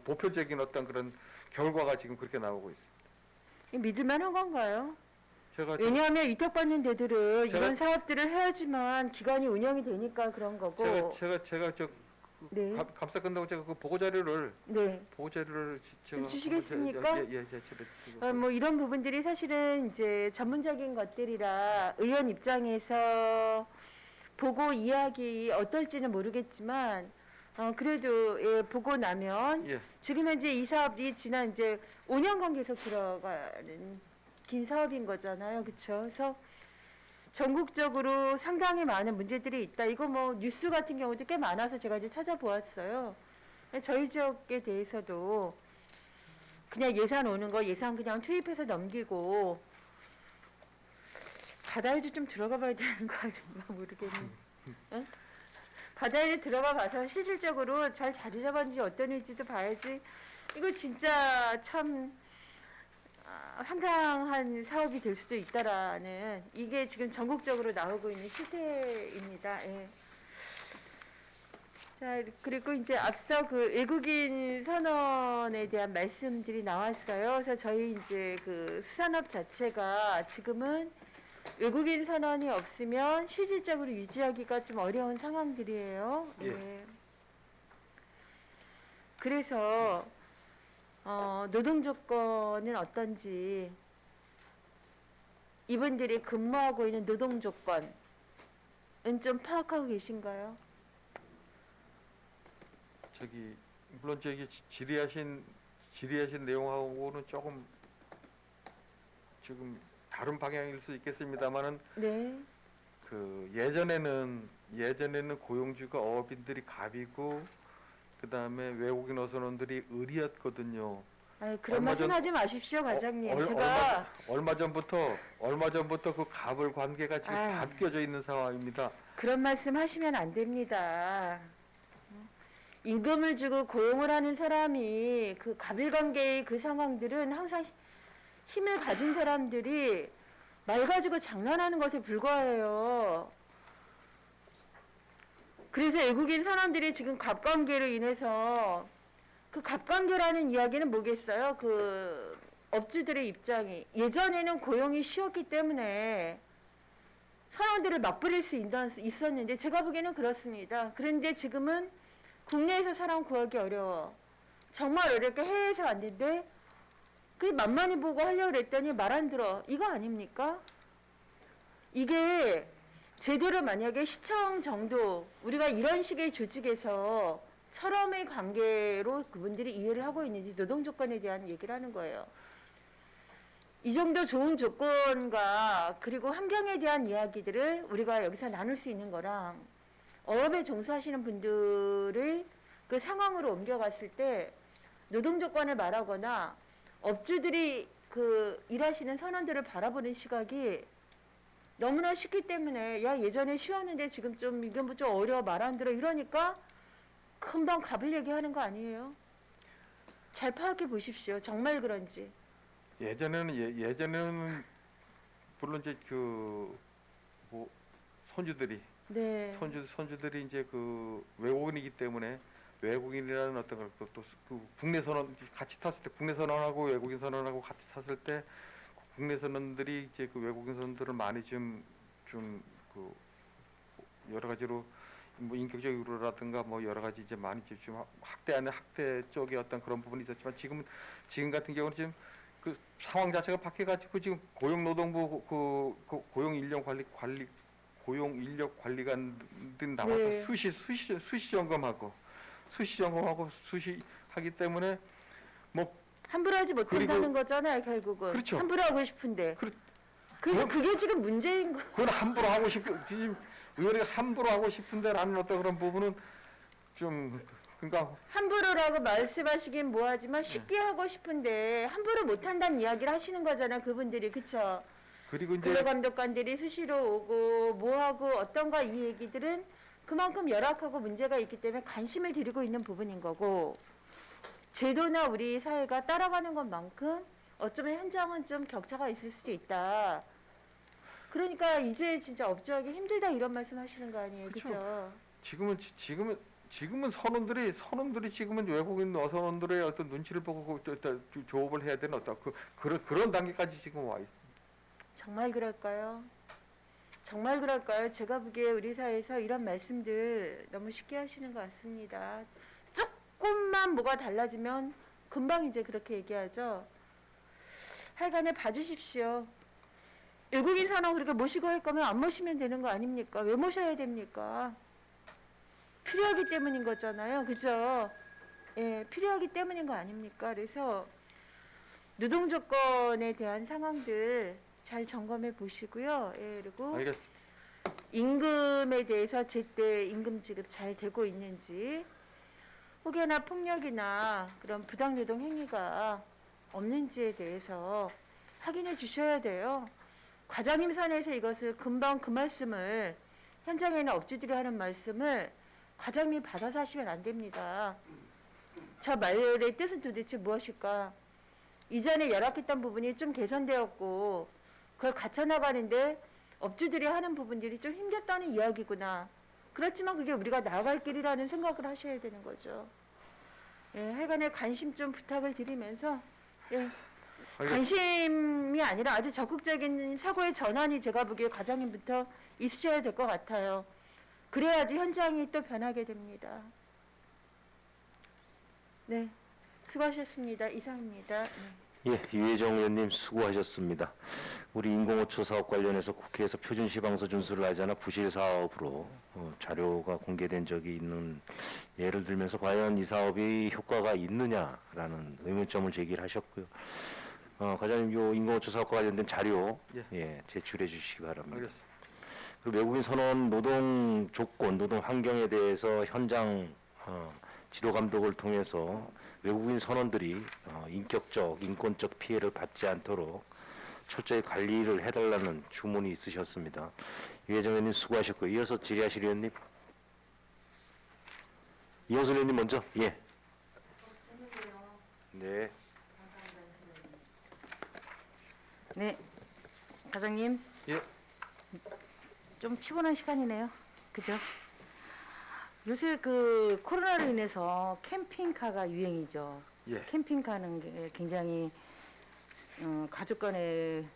보편적인 어떤 그런 결과가 지금 그렇게 나오고 있습니다. 믿을만한 건가요? 제가 왜냐하면 위탁받는 데들은 제가- 이런 사업들을 해야지만 기관이 운영이 되니까 그런 거고. 제가 네. 감사 끝나고 제가 그 보고 자료를 네. 제가 주시겠습니까? 제가 뭐 이런 부분들이 사실은 이제 전문적인 것들이라 의원 입장에서 보고 이야기 어떨지는 모르겠지만 그래도 예, 보고 나면 예. 지금 현재 이 사업이 지난 이제 5년간 계속 들어가는 긴 사업인 거잖아요. 그렇죠? 그래서 전국적으로 상당히 많은 문제들이 있다. 이거 뭐 뉴스 같은 경우도 꽤 많아서 제가 이제 찾아보았어요. 저희 지역에 대해서도 그냥 예산 오는 거 예산 그냥 투입해서 넘기고 바다에도 좀 들어가 봐야 되는 거 아닌가 모르겠네. 응? 바다에 들어가 봐서 실질적으로 잘 자리 잡았는지 어떤 일지도 봐야지. 이거 진짜 참 황당한 사업이 될 수도 있다라는 이게 지금 전국적으로 나오고 있는 시세입니다. 예. 자, 그리고 이제 앞서 그 외국인 선언에 대한 말씀들이 나왔어요. 그래서 저희 이제 그 수산업 자체가 지금은 외국인 선언이 없으면 실질적으로 유지하기가 좀 어려운 상황들이에요. 예. 예. 그래서 노동 조건은 어떤지 이분들이 근무하고 있는 노동 조건은 좀 파악하고 계신가요? 저기 물론 저기 질의하신 내용하고는 조금 지금 다른 방향일 수 있겠습니다만은 네. 그 예전에는 고용주가 어업인들이 갑이고 그 다음에 외국인 어선원들이 을이었거든요. 아유, 그런 얼마 말씀 전- 하지 마십시오, 과장님. 얼- 제가 얼마 전부터 그 갑을 관계가 지금 아유. 바뀌어져 있는 상황입니다. 그런 말씀 하시면 안 됩니다. 임금을 주고 고용을 하는 사람이 그 갑일관계의 그 상황들은 항상 힘을 가진 사람들이 말 가지고 장난하는 것에 불과해요. 그래서 외국인 사람들이 지금 갑관계로 인해서 그 갑관계라는 이야기는 뭐겠어요? 그 업주들의 입장이 예전에는 고용이 쉬웠기 때문에 선원들을 맞부릴 수 있었는데 제가 보기에는 그렇습니다. 그런데 지금은 국내에서 사람 구하기 어려워. 정말 어렵게 해외에서 왔는데 그 만만히 보고 하려고 그랬더니 말 안 들어. 이거 아닙니까? 이게 제대로 만약에 시청 정도 우리가 이런 식의 조직에서 철험의 관계로 그분들이 이해를 하고 있는지 노동 조건에 대한 얘기를 하는 거예요. 이 정도 좋은 조건과 그리고 환경에 대한 이야기들을 우리가 여기서 나눌 수 있는 거랑 어업에 종사하시는 분들의 그 상황으로 옮겨갔을 때 노동 조건을 말하거나 업주들이 그 일하시는 선원들을 바라보는 시각이 너무나 쉽기 때문에 야 예전에 쉬웠는데 지금 좀 이게 뭐 좀 어려워 말 안 들어 이러니까 금방 갑을 얘기하는 거 아니에요? 잘 파악해 보십시오. 정말 그런지. 예전에는 물론 이제 그 뭐 손주들이 네. 손주들이 이제 그 외국인이기 때문에 외국인이라는 어떤 걸 또 그 국내 선원 같이 탔을 때 국내 선원하고 외국인 선원하고 같이 탔을 때 국내 선원들이 이제 그 외국인 선원들을 많이 좀 그 여러 가지로 뭐 인격적으로라든가 뭐 여러 가지 이제 많이 좀 학대하는 학대 쪽의 어떤 그런 부분이 있었지만 지금 같은 경우는 지금 그 상황 자체가 바뀌어가지고 지금 고용노동부 그 고용 인력 관리관들이 나와서 네. 수시 점검하고 수시하기 때문에 뭐 함부로 하지 못한다는 그리고- 거잖아요, 결국은. 그렇죠. 함부로 하고 싶은데. 그게 지금 문제인 거. 그건 함부로 하고 지금 의원이 함부로 하고 싶은데라는 어떤 그런 부분은 좀 그러니까 함부로라고 말씀하시긴 뭐하지만 쉽게 하고 싶은데 함부로 못한다는 이야기를 하시는 거잖아, 그분들이. 그쵸? 그리고 이제 근로감독관들이 수시로 오고 뭐하고 어떤가 이 얘기들은 그만큼 열악하고 문제가 있기 때문에 관심을 드리고 있는 부분인 거고, 제도나 우리 사회가 따라가는 것만큼 어쩌면 현장은 좀 격차가 있을 수도 있다. 그러니까 이제 진짜 업주하기 힘들다 이런 말씀 하시는 거 아니에요. 그쵸. 그죠? 지금은 선원들이 지금은 외국인 어선원들의 어떤 눈치를 보고 조업을 해야 되는 어떤 그런 단계까지 지금 와 있어. 정말 그럴까요? 정말 그럴까요? 제가 보기에 우리 사회에서 이런 말씀들 너무 쉽게 하시는 것 같습니다. 조금만 뭐가 달라지면 금방 이제 그렇게 얘기하죠. 하여간에 봐주십시오. 외국인 선원 그렇게 모시고 할 거면 안 모시면 되는 거 아닙니까? 왜 모셔야 됩니까? 필요하기 때문인 거잖아요. 그죠? 예, 필요하기 때문인 거 아닙니까? 그래서 노동 조건에 대한 상황들 잘 점검해 보시고요. 예, 그리고 알겠습니다. 임금에 대해서 제때 임금 지급 잘 되고 있는지, 혹여나 폭력이나 그런 부당 노동 행위가 없는지에 대해서 확인해 주셔야 돼요. 과장님 선에서 이것을 금방 그 말씀을, 현장에 있는 업주들이 하는 말씀을 과장님이 받아서 하시면 안 됩니다. 저 말의 뜻은 도대체 무엇일까? 이전에 열악했던 부분이 좀 개선되었고 그걸 갖춰나가는데 업주들이 하는 부분들이 좀 힘겹다는 이야기구나. 그렇지만 그게 우리가 나아갈 길이라는 생각을 하셔야 되는 거죠. 예, 하여간에 관심 좀 부탁을 드리면서, 예, 관심이 아니라 아주 적극적인 사고의 전환이 제가 보기에 과장님부터 있으셔야 될 것 같아요. 그래야지 현장이 또 변하게 됩니다. 네, 수고하셨습니다. 이상입니다. 네. 예, 유혜정 의원님 수고하셨습니다. 우리 인공호초 사업 관련해서 국회에서 표준시방서 준수를 하지 않아 부실 사업으로 자료가 공개된 적이 있는 예를 들면서 과연 이 사업이 효과가 있느냐라는 의문점을 제기를 하셨고요. 과장님, 요 인공호초 사업과 관련된 자료 제출해 주시기 바랍니다. 알겠습니다. 그리고 외국인 선원 노동 조건, 노동 환경에 대해서 현장 지도 감독을 통해서 외국인 선원들이 인격적, 인권적 피해를 받지 않도록 철저히 관리를 해달라는 주문이 있으셨습니다. 유혜정 의원님 수고하셨고요. 이어서 질의하실 의원님. 이영수 의원님 먼저. 예. 네. 네, 과장님. 예. 좀 피곤한 시간이네요. 그죠? 요새 그 코로나로 인해서 캠핑카가 유행이죠. 예. 캠핑카는 게 굉장히 가족 간의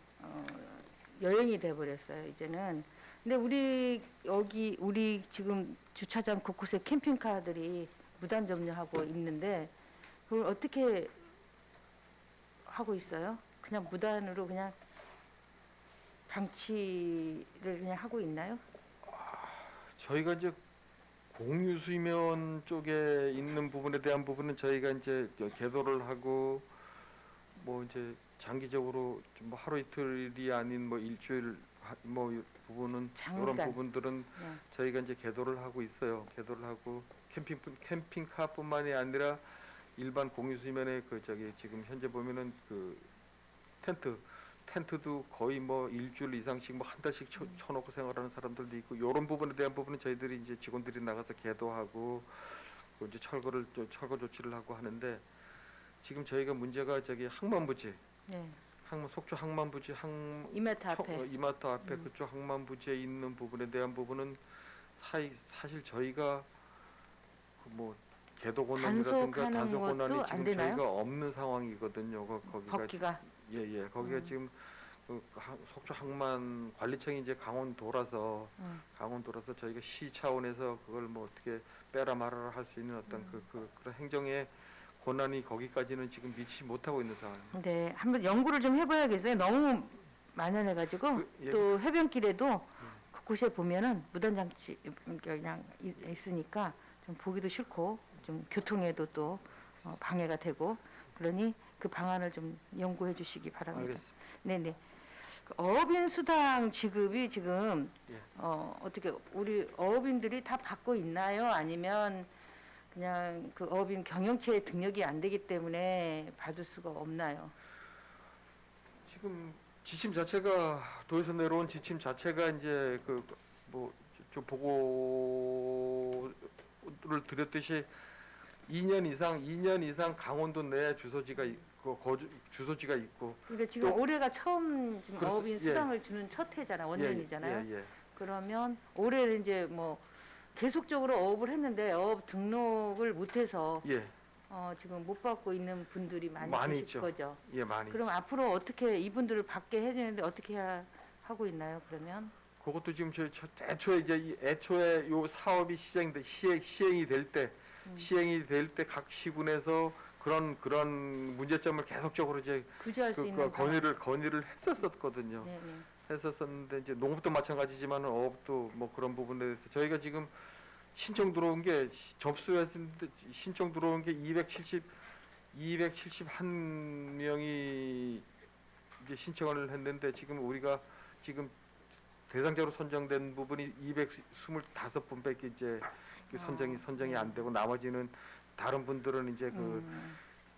여행이 돼버렸어요, 이제는. 근데 우리 지금 주차장 곳곳에 캠핑카들이 무단 점유하고 있는데 그걸 어떻게 하고 있어요? 그냥 무단으로 그냥 방치를 그냥 하고 있나요? 저희가 이제 공유 수면 쪽에 있는 부분에 대한 부분은 저희가 이제 계도를 하고 뭐 이제 장기적으로 좀 뭐 하루 이틀이 아닌 뭐 일주일 뭐 부분은 장기간. 이런 부분들은 네. 저희가 이제 계도를 하고 있어요. 계도를 하고 캠핑카뿐만이 아니라 일반 공유 수면에 그 저기 지금 현재 보면은 그 텐트도 거의 뭐 일주일 이상씩 뭐 한 달씩 쳐놓고 생활하는 사람들도 있고 이런 부분에 대한 부분은 저희들이 이제 직원들이 나가서 계도하고 그 이제 철거 조치를 하고 하는데 지금 저희가 문제가 저기 항만부지, 네. 속초 항만부지 이마트 앞에. 이마트 앞에 그쪽 항만부지에 있는 부분에 대한 부분은 사실 저희가 그뭐 개도 권한이라든가 단속하는 단속 권한이 것도 안 지금 되나요? 저희가 없는 상황이거든요. 거기가 법기가. 예예 거기가 지금 속초 항만 관리청이 이제 강원도라서 저희가 시 차원에서 그걸 뭐 어떻게 빼라 말아라 할 수 있는 어떤 그런 행정의 권한이 거기까지는 지금 미치지 못하고 있는 상황입니다. 네, 한번 연구를 좀 해봐야겠어요. 너무 만연해가지고 예. 또 해변길에도 곳곳에 보면은 무단장치 그냥 있으니까 좀 보기도 싫고 좀 교통에도 또 방해가 되고 그러니 그 방안을 좀 연구해 주시기 바랍니다. 알겠습니다. 네네. 그 어업인 수당 지급이 지금 예. 어떻게 우리 어업인들이 다 받고 있나요? 아니면 그냥 그 어업인 경영체에 등록이 안 되기 때문에 받을 수가 없나요? 지금 지침 자체가 도에서 내려온 지침 자체가 이제 좀 보고를 드렸듯이 2년 이상 강원도 내 주소지가 주소지가 있고 그러니까 지금 또- 올해가 처음 지금 그렇죠. 어업인 예. 수당을 주는 첫 해잖아, 원년이잖아요. 예. 그러면 올해 이제 뭐 계속적으로 어업을 했는데 어업 등록을 못해서 예. 지금 못 받고 있는 분들이 많이 많이 계실 있죠. 거죠. 예, 많이. 그럼 앞으로 어떻게 이분들을 받게 해주는데 어떻게 하고 있나요? 그러면 그것도 지금 애초에 요 사업이 시행이 될 때 각 시군에서 그런 문제점을 계속적으로 이제 구제할 수 있는 건의를 했었거든요. 네, 네. 했었었는데 이제 농업도 마찬가지지만 어업도 뭐 그런 부분에 대해서 저희가 지금 신청 들어온 게 접수했는데 신청 들어온 게 271명이 이제 신청을 했는데 지금 우리가 지금 대상자로 선정된 부분이 225분밖에 이제 선정이 안 되고 나머지는 다른 분들은 이제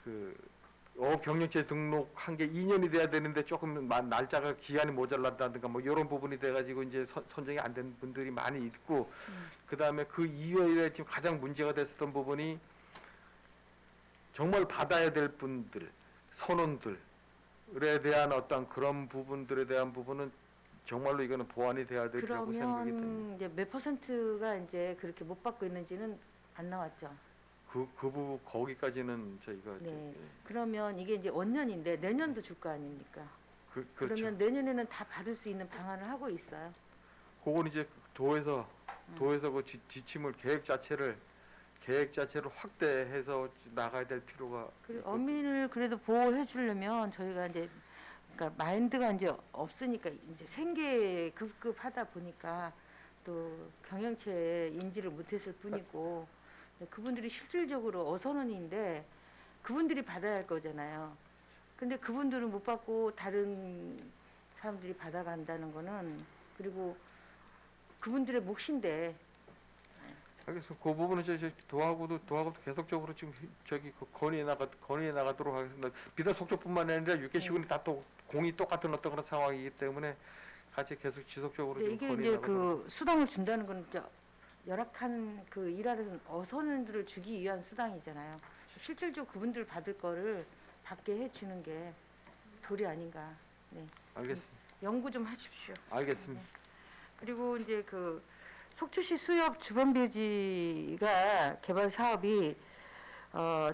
그 어업 경영체 등록한 게 2년이 돼야 되는데 조금 날짜가 기한이 모자란다든가 뭐 이런 부분이 돼가지고 이제 선정이 안 된 분들이 많이 있고 그 다음에 그 이외에 지금 가장 문제가 됐었던 부분이 정말 받아야 될 분들 선원들에 대한 어떤 그런 부분들에 대한 부분은 정말로 이거는 보완이 돼야 되리라고 생각이 됩니다. 그러면 이제 몇 퍼센트가 이제 그렇게 못 받고 있는지는 안 나왔죠. 그 부분 거기까지는 저희가 네. 그러면 이게 이제 원년인데 내년도 줄 거 아닙니까? 그렇죠. 그러면 내년에는 다 받을 수 있는 방안을 하고 있어요. 그건 이제 도에서 그 지침을 계획 자체를 확대해서 나가야 될 필요가 그리고 있고. 어민을 그래도 보호해 주려면 저희가 이제 그러니까 마인드가 이제 없으니까 이제 생계 급급하다 보니까 또 경영체에 인지를 못했을 뿐이고 그분들이 실질적으로 어선원인데 그분들이 받아야 할 거잖아요. 근데 그분들은 못 받고 다른 사람들이 받아간다는 거는 그리고 그분들의 몫인데 그래서 그 부분은 도하고도 계속적으로 지금 건의해 나가도록 하겠습니다. 비단 속초뿐만 아니라 육개 시군이 다 또 공이 똑같은 어떤 그런 상황이기 때문에 같이 계속 지속적으로 근데 좀 이게 건의해 이제 나가도록. 그 수당을 준다는 건 진짜 열악한 그 일하는 어선들을 주기 위한 수당이잖아요. 실질적으로 그분들 받을 거를 받게 해주는 게 도리 아닌가. 네. 알겠습니다. 연구 좀 하십시오. 알겠습니다. 그리고 이제 그 속초시 수협 주변묘지가 개발 사업이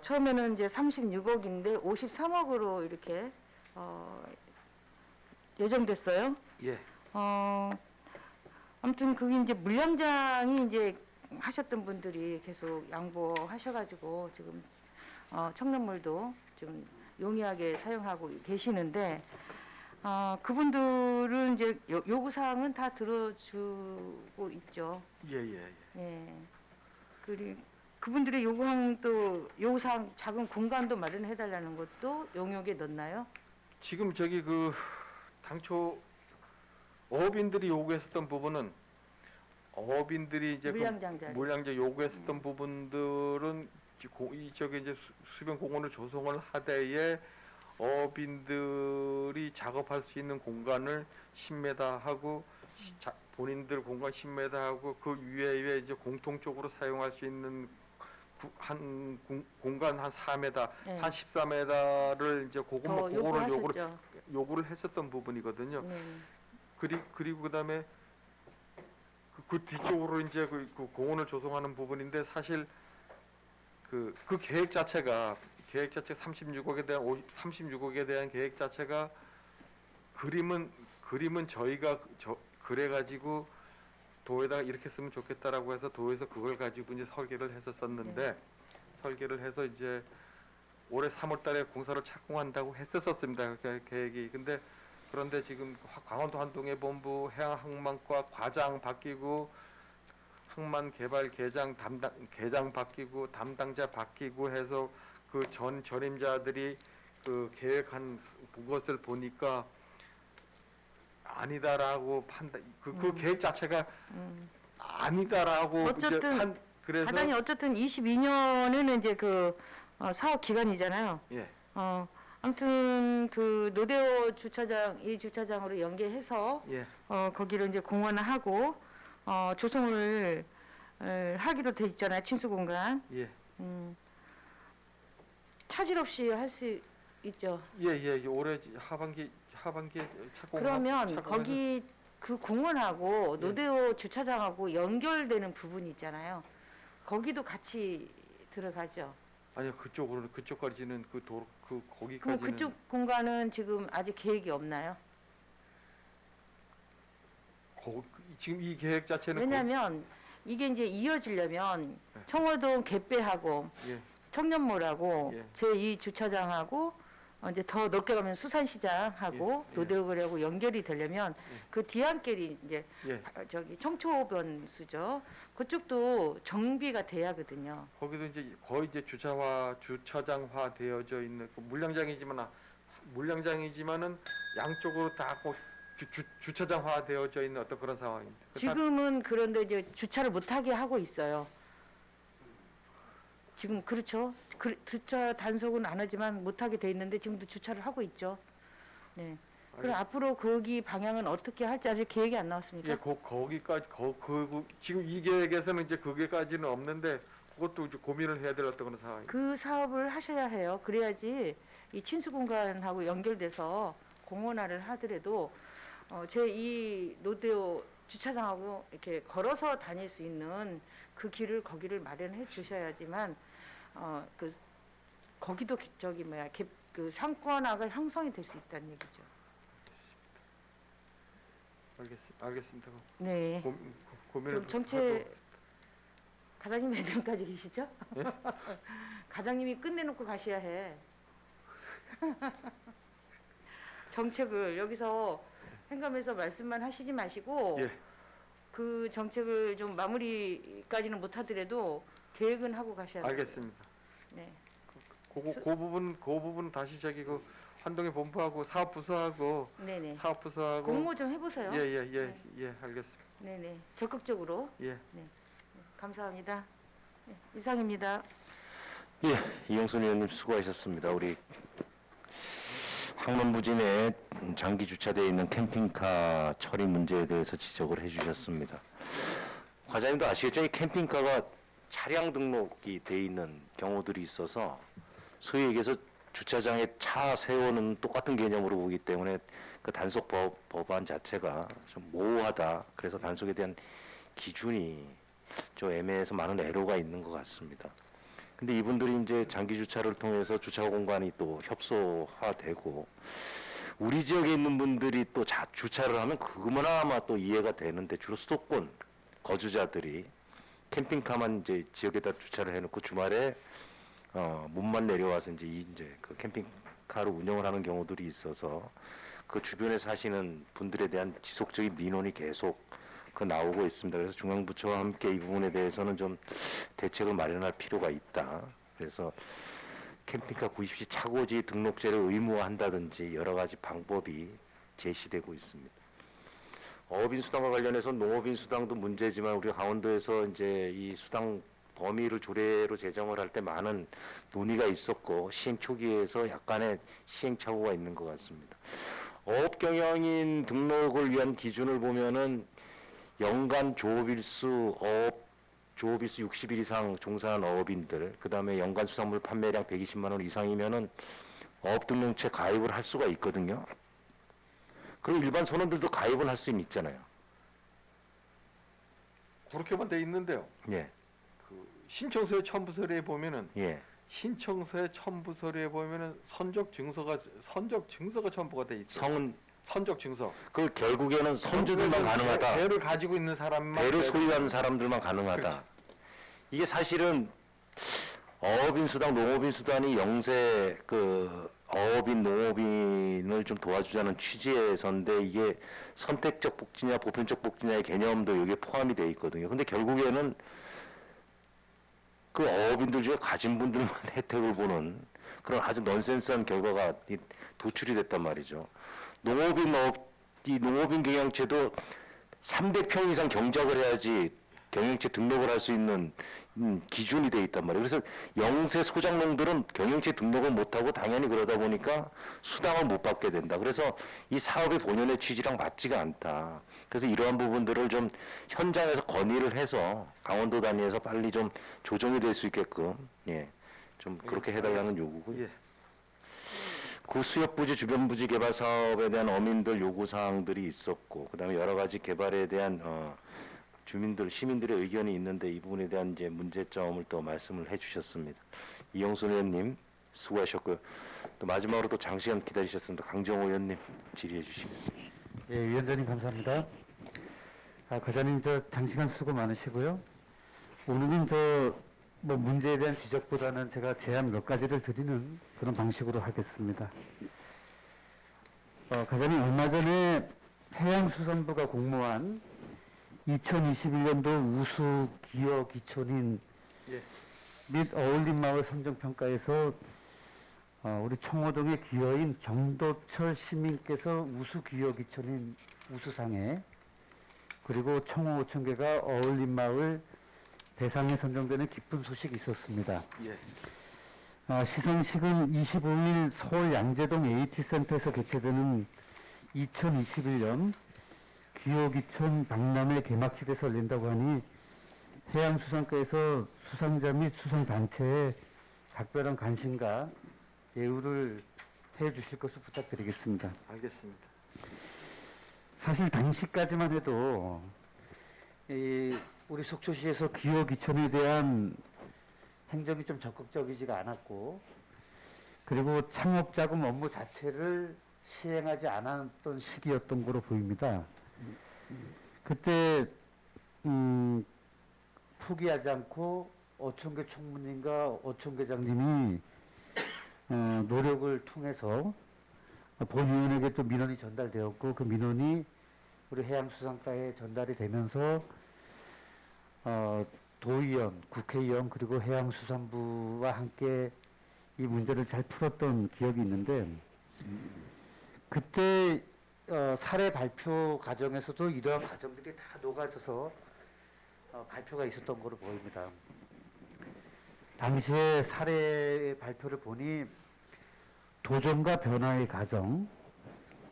처음에는 이제 36억인데 53억으로 이렇게 예정됐어요. 예. 아무튼 그게 이제 물량장이 이제 하셨던 분들이 계속 양보하셔가지고 지금 청년물도 좀 용이하게 사용하고 계시는데 그분들은 이제 요구 사항은 다 들어주고 있죠. 예. 예. 그리고 그분들의 요구 사항 작은 공간도 마련해 달라는 것도 용역에 넣나요? 지금 당초 어업인들이 요구했었던 부분은 어업인들이 이제 물량장 자리. 물량장 요구했었던 부분들은 이제 수변 공원을 조성을 하되에 어업인들이 작업할 수 있는 공간을 10m 하고 본인들 공간 10m 하고 그 위에 이제 공통적으로 사용할 수 있는 공간 한 4m, 네. 한 14m를 이제 더 그거를 요구하셨죠. 요구를 했었던 부분이거든요. 네. 그리고 그다음에 그 뒤쪽으로 이제 그 공원을 조성하는 부분인데 사실 그 계획 자체가 36억에 대한 36억에 대한 계획 자체가 그림은 저희가 그래가지고 도에다가 이렇게 쓰면 좋겠다라고 해서 도에서 그걸 가지고 이제 설계를 했었었는데 설계를 해서 이제 올해 3월달에 공사를 착공한다고 했었습니다. 계획이. 그런데 지금 강원도 한동해본부 해양항만과 과장 바뀌고 항만 개발 계장 바뀌고 담당자 바뀌고 해서 그 전임자들이 그 계획한 그것을 보니까 아니다라고 그 계획 자체가 아니다라고 어쨌든 그래서 과장이 어쨌든 22년에는 이제 그 사업 기간이잖아요. 예. 아무튼 그 노대호 주차장 이 주차장으로 연계해서 예. 거기를 이제 공원화하고 조성을 하기로 돼 있잖아요. 친수 공간. 예. 차질 없이 할 수 있죠. 예. 올해 하반기에 착공. 그러면 거기 그 공원하고 예. 노대호 주차장하고 연결되는 부분이 있잖아요. 거기도 같이 들어가죠. 아니요 그쪽까지는 그 도로 그럼 거기까지는 그쪽 공간은 지금 아직 계획이 없나요? 지금 이 계획 자체는 왜냐하면 이게 이제 이어지려면 네. 청호동 갯배하고 예. 청년몰하고 예. 제2 주차장하고 이제 더 넓게 가면 수산시장하고 예. 노대호거리하고 연결이 되려면 그 뒤안길이 이제 예. 저기 청초변수죠. 그쪽도 정비가 돼야 하거든요. 거기도 이제 거의 이제 주차장화 되어져 있는 그 물량장이지만은 양쪽으로 다 주차장화 되어져 있는 어떤 그런 상황입니다. 지금은 그런데 이제 주차를 못하게 하고 있어요. 지금 그렇죠. 주차 단속은 안 하지만 못하게 돼 있는데 지금도 주차를 하고 있죠. 네. 그럼 앞으로 거기 방향은 어떻게 할지 아직 계획이 안 나왔습니까? 예, 거기까지 지금 이 계획에서는 이제 그게까지는 없는데 그것도 이제 고민을 해야 될 어떤 그런 상황입니다. 그 사업을 하셔야 해요. 그래야지 이 친수 공간하고 연결돼서 공원화를 하더라도 제2 노대호 주차장하고 이렇게 걸어서 다닐 수 있는 그 길을 거기를 마련해 주셔야지만 거기도 그 상권화가 형성이 될 수 있다는 얘기죠. 알겠습니다. 네. 고민을 그럼 정책 과장님 몇 년까지 계시죠? 예? 과장님이 끝내놓고 가셔야 해. 정책을 여기서 행감해서 말씀만 하시지 마시고 예. 그 정책을 좀 마무리까지는 못하더라도 계획은 하고 가셔야 돼요. 알겠습니다. 네. 그 부분 다시 저기 그 한동해 본부하고 사업부서하고 네네. 사업부서하고 공모 좀 해보세요. 예, 알겠습니다. 네네. 적극적으로. 예. 감사합니다. 네, 이상입니다. 예, 이영순 의원님 수고하셨습니다. 우리 항만부진에 장기 주차되어 있는 캠핑카 처리 문제에 대해서 지적을 해주셨습니다. 과장님도 아시겠죠? 이 캠핑카가 차량 등록이 돼 있는 경우들이 있어서 소위 얘기해서 주차장에 차 세우는 똑같은 개념으로 보기 때문에 그 단속 법안 자체가 좀 모호하다. 그래서 단속에 대한 기준이 좀 애매해서 많은 애로가 있는 것 같습니다. 근데 이분들이 이제 장기 주차를 통해서 주차 공간이 또 협소화되고 우리 지역에 있는 분들이 또 주차를 하면 그거나마 또 이해가 되는데 주로 수도권 거주자들이 캠핑카만 이제 지역에다 주차를 해놓고 주말에 문만 내려와서 이제 그 캠핑카를 운영을 하는 경우들이 있어서 그 주변에 사시는 분들에 대한 지속적인 민원이 계속 나오고 있습니다. 그래서 중앙부처와 함께 이 부분에 대해서는 좀 대책을 마련할 필요가 있다. 그래서 캠핑카 구입 시 차고지 등록제를 의무화한다든지 여러 가지 방법이 제시되고 있습니다. 어업인 수당과 관련해서 농업인 수당도 문제지만 우리가 강원도에서 이제 이 수당 범위를 조례로 제정을 할 때 많은 논의가 있었고 시행 초기에서 약간의 시행착오가 있는 것 같습니다. 어업 경영인 등록을 위한 기준을 보면은 연간 조업일수, 어업 조업일수 60일 이상 종사한 어업인들, 그다음에 연간 수산물 판매량 120만 원 이상이면은 어업등록체 가입을 할 수가 있거든요. 그리고 일반 선원들도 가입을 할 수 있잖아요. 그렇게만 돼 있는데요. 예, 그 신청서의 첨부서류에 보면은 예. 신청서의 첨부서류에 보면은 선적 증서가 첨부가 돼 있죠. 선적 증서. 그 결국에는 선주들만 가능하다. 배를 가지고 있는 사람만 배를 소유하는 사람들만 가능하다. 그렇죠. 이게 사실은 어업인 수당, 농업인 수단이 영세 그 어업인, 농업인을 좀 도와주자는 취지에서인데 이게 선택적 복지냐, 보편적 복지냐의 개념도 여기에 포함이 돼 있거든요. 근데 결국에는 그 어업인들 중에 가진 분들만 혜택을 보는 그런 아주 넌센스한 결과가 도출이 됐단 말이죠. 이 농업인 경영체도 300평 이상 경작을 해야지 경영체 등록을 할 수 있는 기준이 돼 있단 말이에요. 그래서 영세 소작농들은 경영체 등록을 못하고 당연히 그러다 보니까 수당을 못 받게 된다. 그래서 이 사업의 본연의 취지랑 맞지가 않다. 그래서 이러한 부분들을 좀 현장에서 건의를 해서 강원도 단위에서 빨리 좀 조정이 될 수 있게끔 좀 그렇게 해달라는 요구고요. 예. 구수협부지 주변부지 개발 사업에 대한 어민들 요구 사항들이 있었고, 그다음에 여러 가지 개발에 대한 주민들, 시민들의 의견이 있는데 이 부분에 대한 이제 문제점을 또 말씀을 해주셨습니다. 이영순 의원님 수고하셨고요. 또 마지막으로 또 장시간 기다리셨습니다. 강정호 의원님 질의해 주시겠습니다. 예, 위원장님 감사합니다. 과장님 장시간 수고 많으시고요. 오늘은 뭐 문제에 대한 지적보다는 제가 제안 몇 가지를 드리는 그런 방식으로 하겠습니다. 과장님 얼마 전에 해양수산부가 공모한 2021년도 우수 기여 기촌인 예. 및 어울림 마을 선정 평가에서 우리 청호동의 기여인 정도철 시민께서 우수 기여 기촌인 우수상에, 그리고 청호 5,000개가 어울림 마을 대상에 선정되는 기쁜 소식이 있었습니다. 예. 시상식은 25일 서울 양재동 AT센터에서 개최되는 2021년 기호기촌 박람회 개막식에서 열린다고 하니 해양수산과에서 수상자 및 수상단체에 각별한 관심과 예우를 해 주실 것을 부탁드리겠습니다. 알겠습니다. 사실 당시까지만 해도 우리 속초시에서 기호기촌에 대한 행정이 좀 적극적이지가 않았고, 그리고 창업자금 업무 자체를 시행하지 않았던 시기였던 거로 보입니다. 그때 포기하지 않고 어촌계 총무님과 어촌계장님이 노력을 통해서 본위원에게 또 민원이 전달되었고, 그 민원이 우리 해양수산과에 전달이 되면서 도의원, 국회의원, 그리고 해양수산부와 함께 이 문제를 잘 풀었던 기억이 있는데, 그때 사례 발표 과정에서도 이러한 과정들이 다 녹아져서 발표가 있었던 거로 보입니다. 당시에 사례 발표를 보니 도전과 변화의 과정,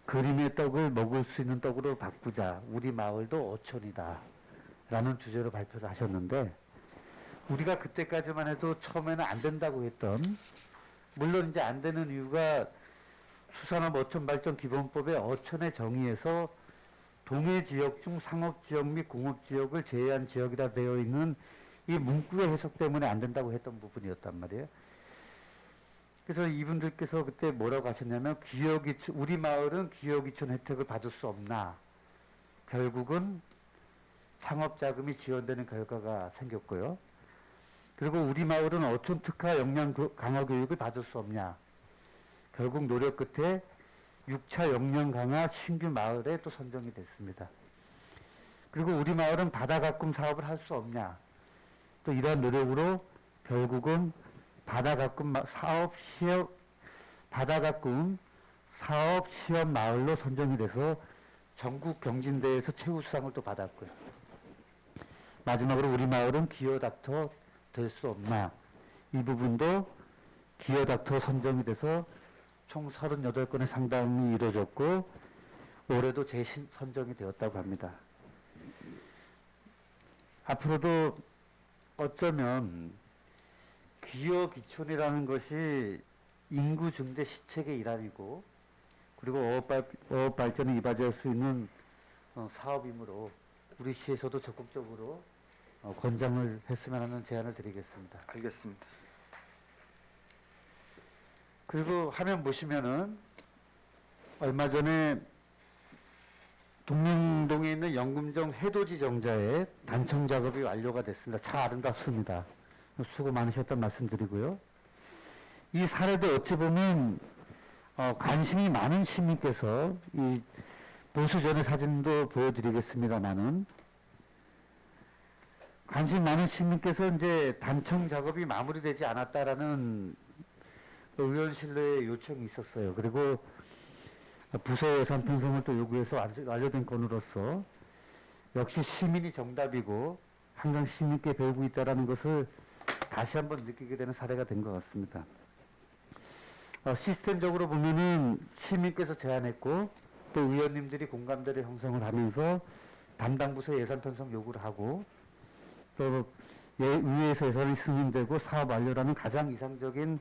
그림의 떡을 먹을 수 있는 떡으로 바꾸자, 우리 마을도 어촌이다 라는 주제로 발표를 하셨는데, 우리가 그때까지만 해도 처음에는 안 된다고 했던, 물론 이제 안 되는 이유가 수산업 어촌발전기본법의 어촌의 정의에서 동해 지역 중 상업지역 및 공업지역을 제외한 지역이라 되어 있는 이 문구의 해석 때문에 안 된다고 했던 부분이었단 말이에요. 그래서 이분들께서 그때 뭐라고 하셨냐면, 우리 마을은 기여기촌 혜택을 받을 수 없나, 결국은 창업자금이 지원되는 결과가 생겼고요. 그리고 우리 마을은 어촌 특화 역량 강화 교육을 받을 수 없냐, 결국 노력 끝에 6차 역량 강화 신규 마을에 또 선정이 됐습니다. 그리고 우리 마을은 바다 가꿈 사업을 할 수 없냐, 또 이러한 노력으로 결국은 바다 가꿈 사업 시험 마을로 선정이 돼서 전국 경진대회에서 최우수상을 또 받았고요. 마지막으로 우리 마을은 기여닥터 될 수 없나, 이 부분도 기여닥터 선정이 돼서 총 38건의 상담이 이루어졌고, 올해도 재선정이 되었다고 합니다. 앞으로도 어쩌면 기여 기촌이라는 것이 인구 증대 시책의 일환이고 그리고 어업 발전에 이바지할 수 있는 사업이므로 우리 시에서도 적극적으로 권장을 했으면 하는 제안을 드리겠습니다. 알겠습니다. 그리고 화면 보시면은 얼마 전에 동명동에 있는 영금정 해돋이 정자의 단청 작업이 완료가 됐습니다. 참 아름답습니다. 수고 많으셨다는 말씀드리고요. 이 사례도 어찌 보면 관심이 많은 시민께서 이 보수 전의 사진도 보여드리겠습니다만은 관심 많은 시민께서 이제 단청 작업이 마무리되지 않았다라는 의원실내에 요청이 있었어요. 그리고 부서 예산 편성을 또 요구해서 완료된 건으로서 역시 시민이 정답이고 항상 시민께 배우고 있다라는 것을 다시 한번 느끼게 되는 사례가 된 것 같습니다. 시스템적으로 보면은 시민께서 제안했고 또 의원님들이 공감대를 형성을 하면서 담당 부서 예산 편성 요구를 하고 또 의회에서 예산이 승인되고 사업 완료라는 가장 이상적인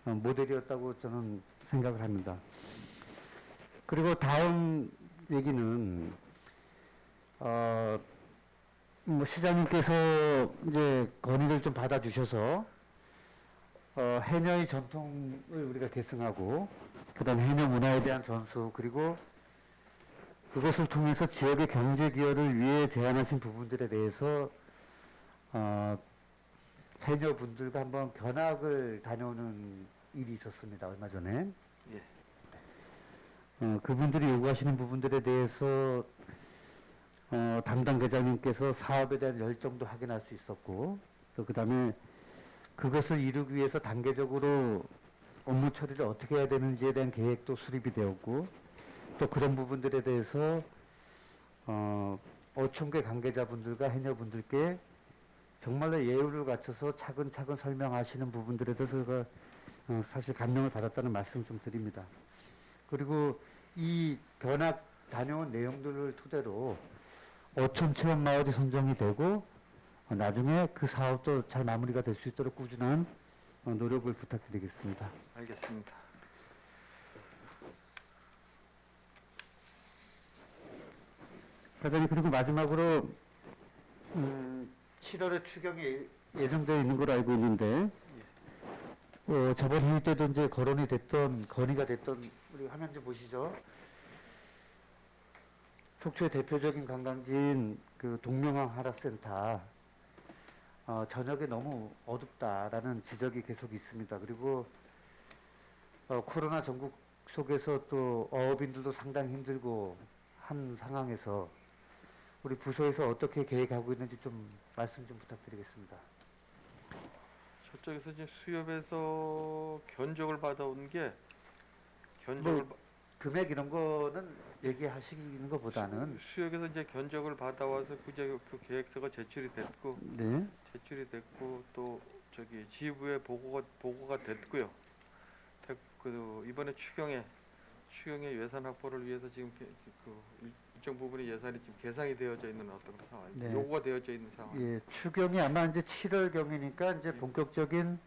모델이었다고 저는 생각을 합니다. 그리고 다음 얘기는 뭐 시장님께서 이제 건의를 좀 받아주셔서 해녀의 전통을 우리가 계승하고 그다음 해녀 문화에 대한 전수 그리고 그것을 통해서 지역의 경제 기여를 위해 제안하신 부분들에 대해서 해녀분들과 한번 견학을 다녀오는 일이 있었습니다. 얼마 전에. 예. 그분들이 요구하시는 부분들에 대해서 담당 계장님께서 사업에 대한 열정도 확인할 수 있었고 또 그다음에 그것을 이루기 위해서 단계적으로 업무 처리를 어떻게 해야 되는지에 대한 계획도 수립이 되었고 또 그런 부분들에 대해서 어촌계 관계자분들과 해녀분들께 정말로 예우를 갖춰서 차근차근 설명하시는 부분들에 대해서 제가 사실 감명을 받았다는 말씀을 좀 드립니다. 그리고 이 견학 다녀온 내용들을 토대로 어촌 체험 마을이 선정이 되고 나중에 그 사업도 잘 마무리가 될 수 있도록 꾸준한 노력을 부탁드리겠습니다. 알겠습니다. 과장님 그리고 마지막으로 7월에 추경이 예정되어 있는 걸로 알고 있는데 저번 회의 때도 이제 건의가 됐던 우리 화면 좀 보시죠. 속초의 대표적인 관광지인 그 동명항 하라센터 저녁에 너무 어둡다라는 지적이 계속 있습니다. 그리고 코로나 전국 속에서 또 어업인들도 상당히 힘들고 한 상황에서 우리 부서에서 어떻게 계획하고 있는지 좀 말씀 좀 부탁드리겠습니다. 저쪽에서 이제 수협에서 견적을 받아온 게 금액 이런 거는 얘기하시는 것보다는 수협에서 이제 견적을 받아와서 그 계획서가 제출이 됐고 네. 또 저기 지부에 보고가 됐고요. 그 이번에 추경에 예산 확보를 위해서 지금 일정 부분의 예산이 지금 계상이 되어져 있는 어떤 상황입니다. 네. 요구가 되어져 있는 상황. 예, 추경이 아마 이제 7월경이니까 이제 본격적인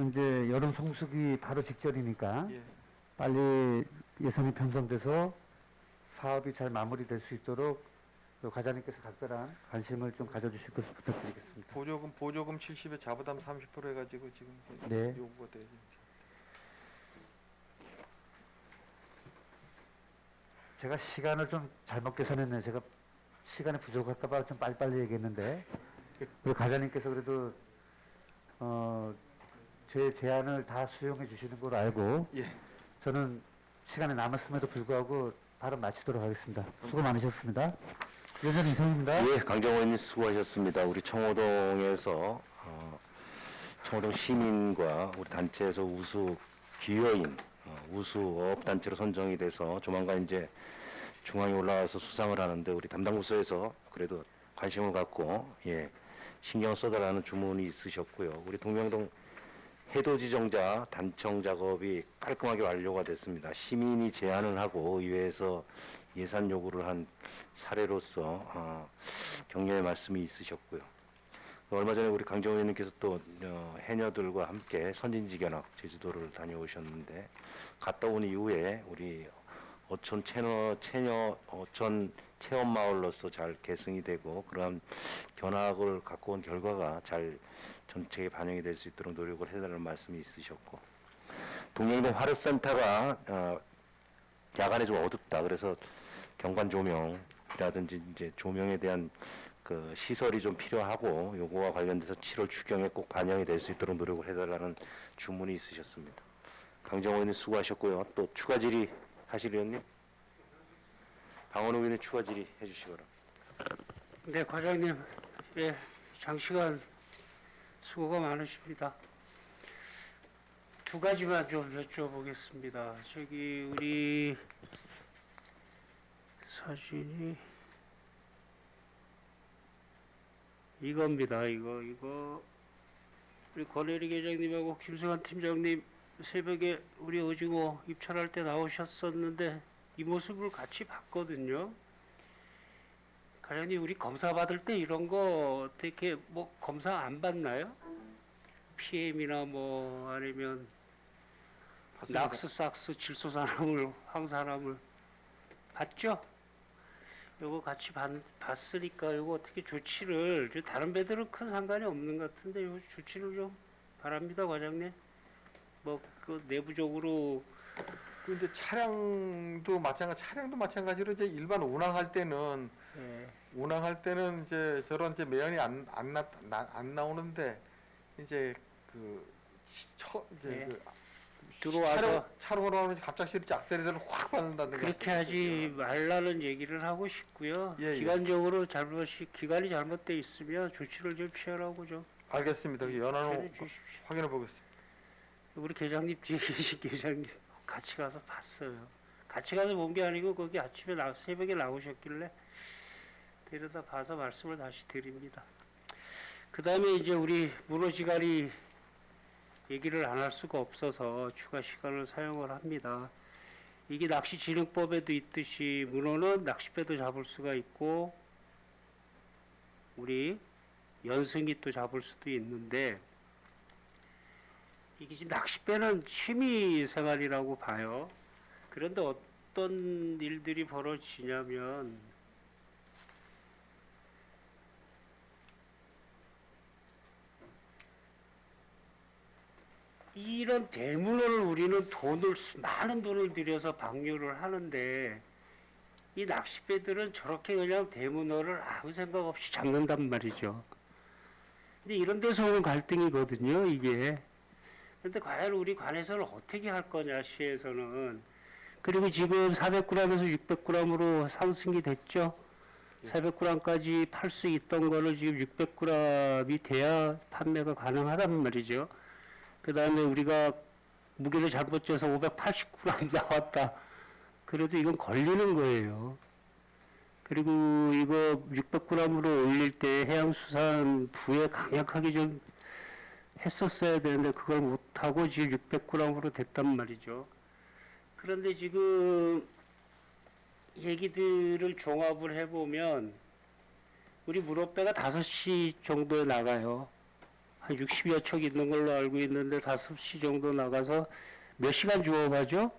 이제 여름 성수기 바로 직전이니까 예. 빨리 예산이 편성돼서 사업이 잘 마무리될 수 있도록 과장님께서 각별한 관심을 좀 가져주실 것을 부탁드리겠습니다. 보조금 70에 자부담 30% 해가지고 지금 네. 요구가 되어져 있습니다. 제가 시간을 좀 잘못 계산했네요. 제가 시간이 부족할까봐 좀 빨리빨리 얘기했는데 우리 과장님께서 그래도 제 제안을 다 수용해 주시는 걸 알고 예. 저는 시간이 남았음에도 불구하고 발언 마치도록 하겠습니다. 수고 많으셨습니다. 위원장님 이상입니다. 예, 강정호 의원님 수고하셨습니다. 우리 청호동에서 청호동 시민과 우리 단체에서 우수 기여인 우수 어업 단체로 선정이 돼서 조만간 이제 중앙에 올라와서 수상을 하는데 우리 담당 부서에서 그래도 관심을 갖고 신경을 써달라는 주문이 있으셨고요. 우리 동명동 해돋이정자 단청 작업이 깔끔하게 완료가 됐습니다. 시민이 제안을 하고 의회에서 예산 요구를 한 사례로서 격려의 말씀이 있으셨고요. 얼마 전에 우리 강정호 의원님께서 또 해녀들과 함께 선진지견학 제주도를 다녀오셨는데 갔다 온 이후에 우리 어촌 어촌 체험마을로서 잘 개성이 되고 그러한 견학을 갖고 온 결과가 잘 전체에 반영이 될 수 있도록 노력을 해달라는 말씀이 있으셨고 동영동 화력센터가 야간에 좀 어둡다 그래서 경관 조명이라든지 이제 조명에 대한 그 시설이 좀 필요하고 요거와 관련돼서 7월 추경에 꼭 반영이 될 수 있도록 노력을 해달라는 주문이 있으셨습니다. 강정호 의원님 수고하셨고요. 또 추가 질의 하실 의원님? 강원호 의원님 추가 질의 해주시기 바랍니다. 네, 과장님, 예, 장시간 수고가 많으십니다. 두 가지만 좀 여쭤보겠습니다. 저기 우리 사진이 이겁니다. 이거 우리 권혜리 계장님하고 김승환 팀장님 새벽에 우리 오징어 입찰할 때 나오셨었는데 이 모습을 같이 봤거든요. 과장님 우리 검사 받을 때 이런 거 어떻게 뭐 검사 안 받나요? PM이나 뭐 아니면 봤습니다. 낙스, 삭스, 질소사람을, 황사람을 봤죠? 요거 같이 봤으니까 요거 어떻게 조치를 다른 배들은 큰 상관이 없는 것 같은데 요 조치를 좀 바랍니다, 과장님. 뭐 그 내부적으로 근데 차량도 마찬가지로 이제 일반 운항할 때는 이제 저런 이제 매연이 안 나오는데 이제 예. 들어와서 차로 나오면 갑자기 이렇게 악셀레이터를 확 받는다든가 그렇게 하지 말라는 얘기를 하고 싶고요. 예, 예. 기간적으로 기간이 잘못돼 있으면 조치를 좀 취하라고 좀 알겠습니다. 연한호 전해 주십시오. 확인해 보겠습니다. 우리 계장님 뒤에 계신 계장님 같이 가서 봤어요. 같이 가서 본 게 아니고 거기 아침에 새벽에 나오셨길래 데려다 봐서 말씀을 다시 드립니다. 그 다음에 이제 우리 문어지가리 얘기를 안 할 수가 없어서 추가 시간을 사용을 합니다. 이게 낚시진흥법에도 있듯이 문어는 낚싯배도 잡을 수가 있고 우리 연승이 또 잡을 수도 있는데 이게 지금 낚싯배는 취미 생활이라고 봐요. 그런데 어떤 일들이 벌어지냐면 이런 대문어를 우리는 많은 돈을 들여서 방류를 하는데 이 낚싯배들은 저렇게 그냥 대문어를 아무 생각 없이 잡는단 말이죠. 근데 이런 데서 오는 갈등이거든요, 이게. 근데 과연 우리 관에서는 어떻게 할 거냐, 시에서는. 그리고 지금 400g에서 600g으로 상승이 됐죠. 400g까지 팔 수 있던 거를 지금 600g이 돼야 판매가 가능하단 말이죠. 그 다음에 우리가 무게를 잘못 재서 580g 나왔다. 그래도 이건 걸리는 거예요. 그리고 이거 600g으로 올릴 때 해양수산부에 강력하게 좀 했었어야 되는데 그걸 못하고 지금 600g으로 됐단 말이죠. 그런데 지금 얘기들을 종합을 해보면 우리 문어배가 5시 정도에 나가요. 한 60여 척 있는 걸로 알고 있는데 5시 정도 나가서 몇 시간 조업하죠?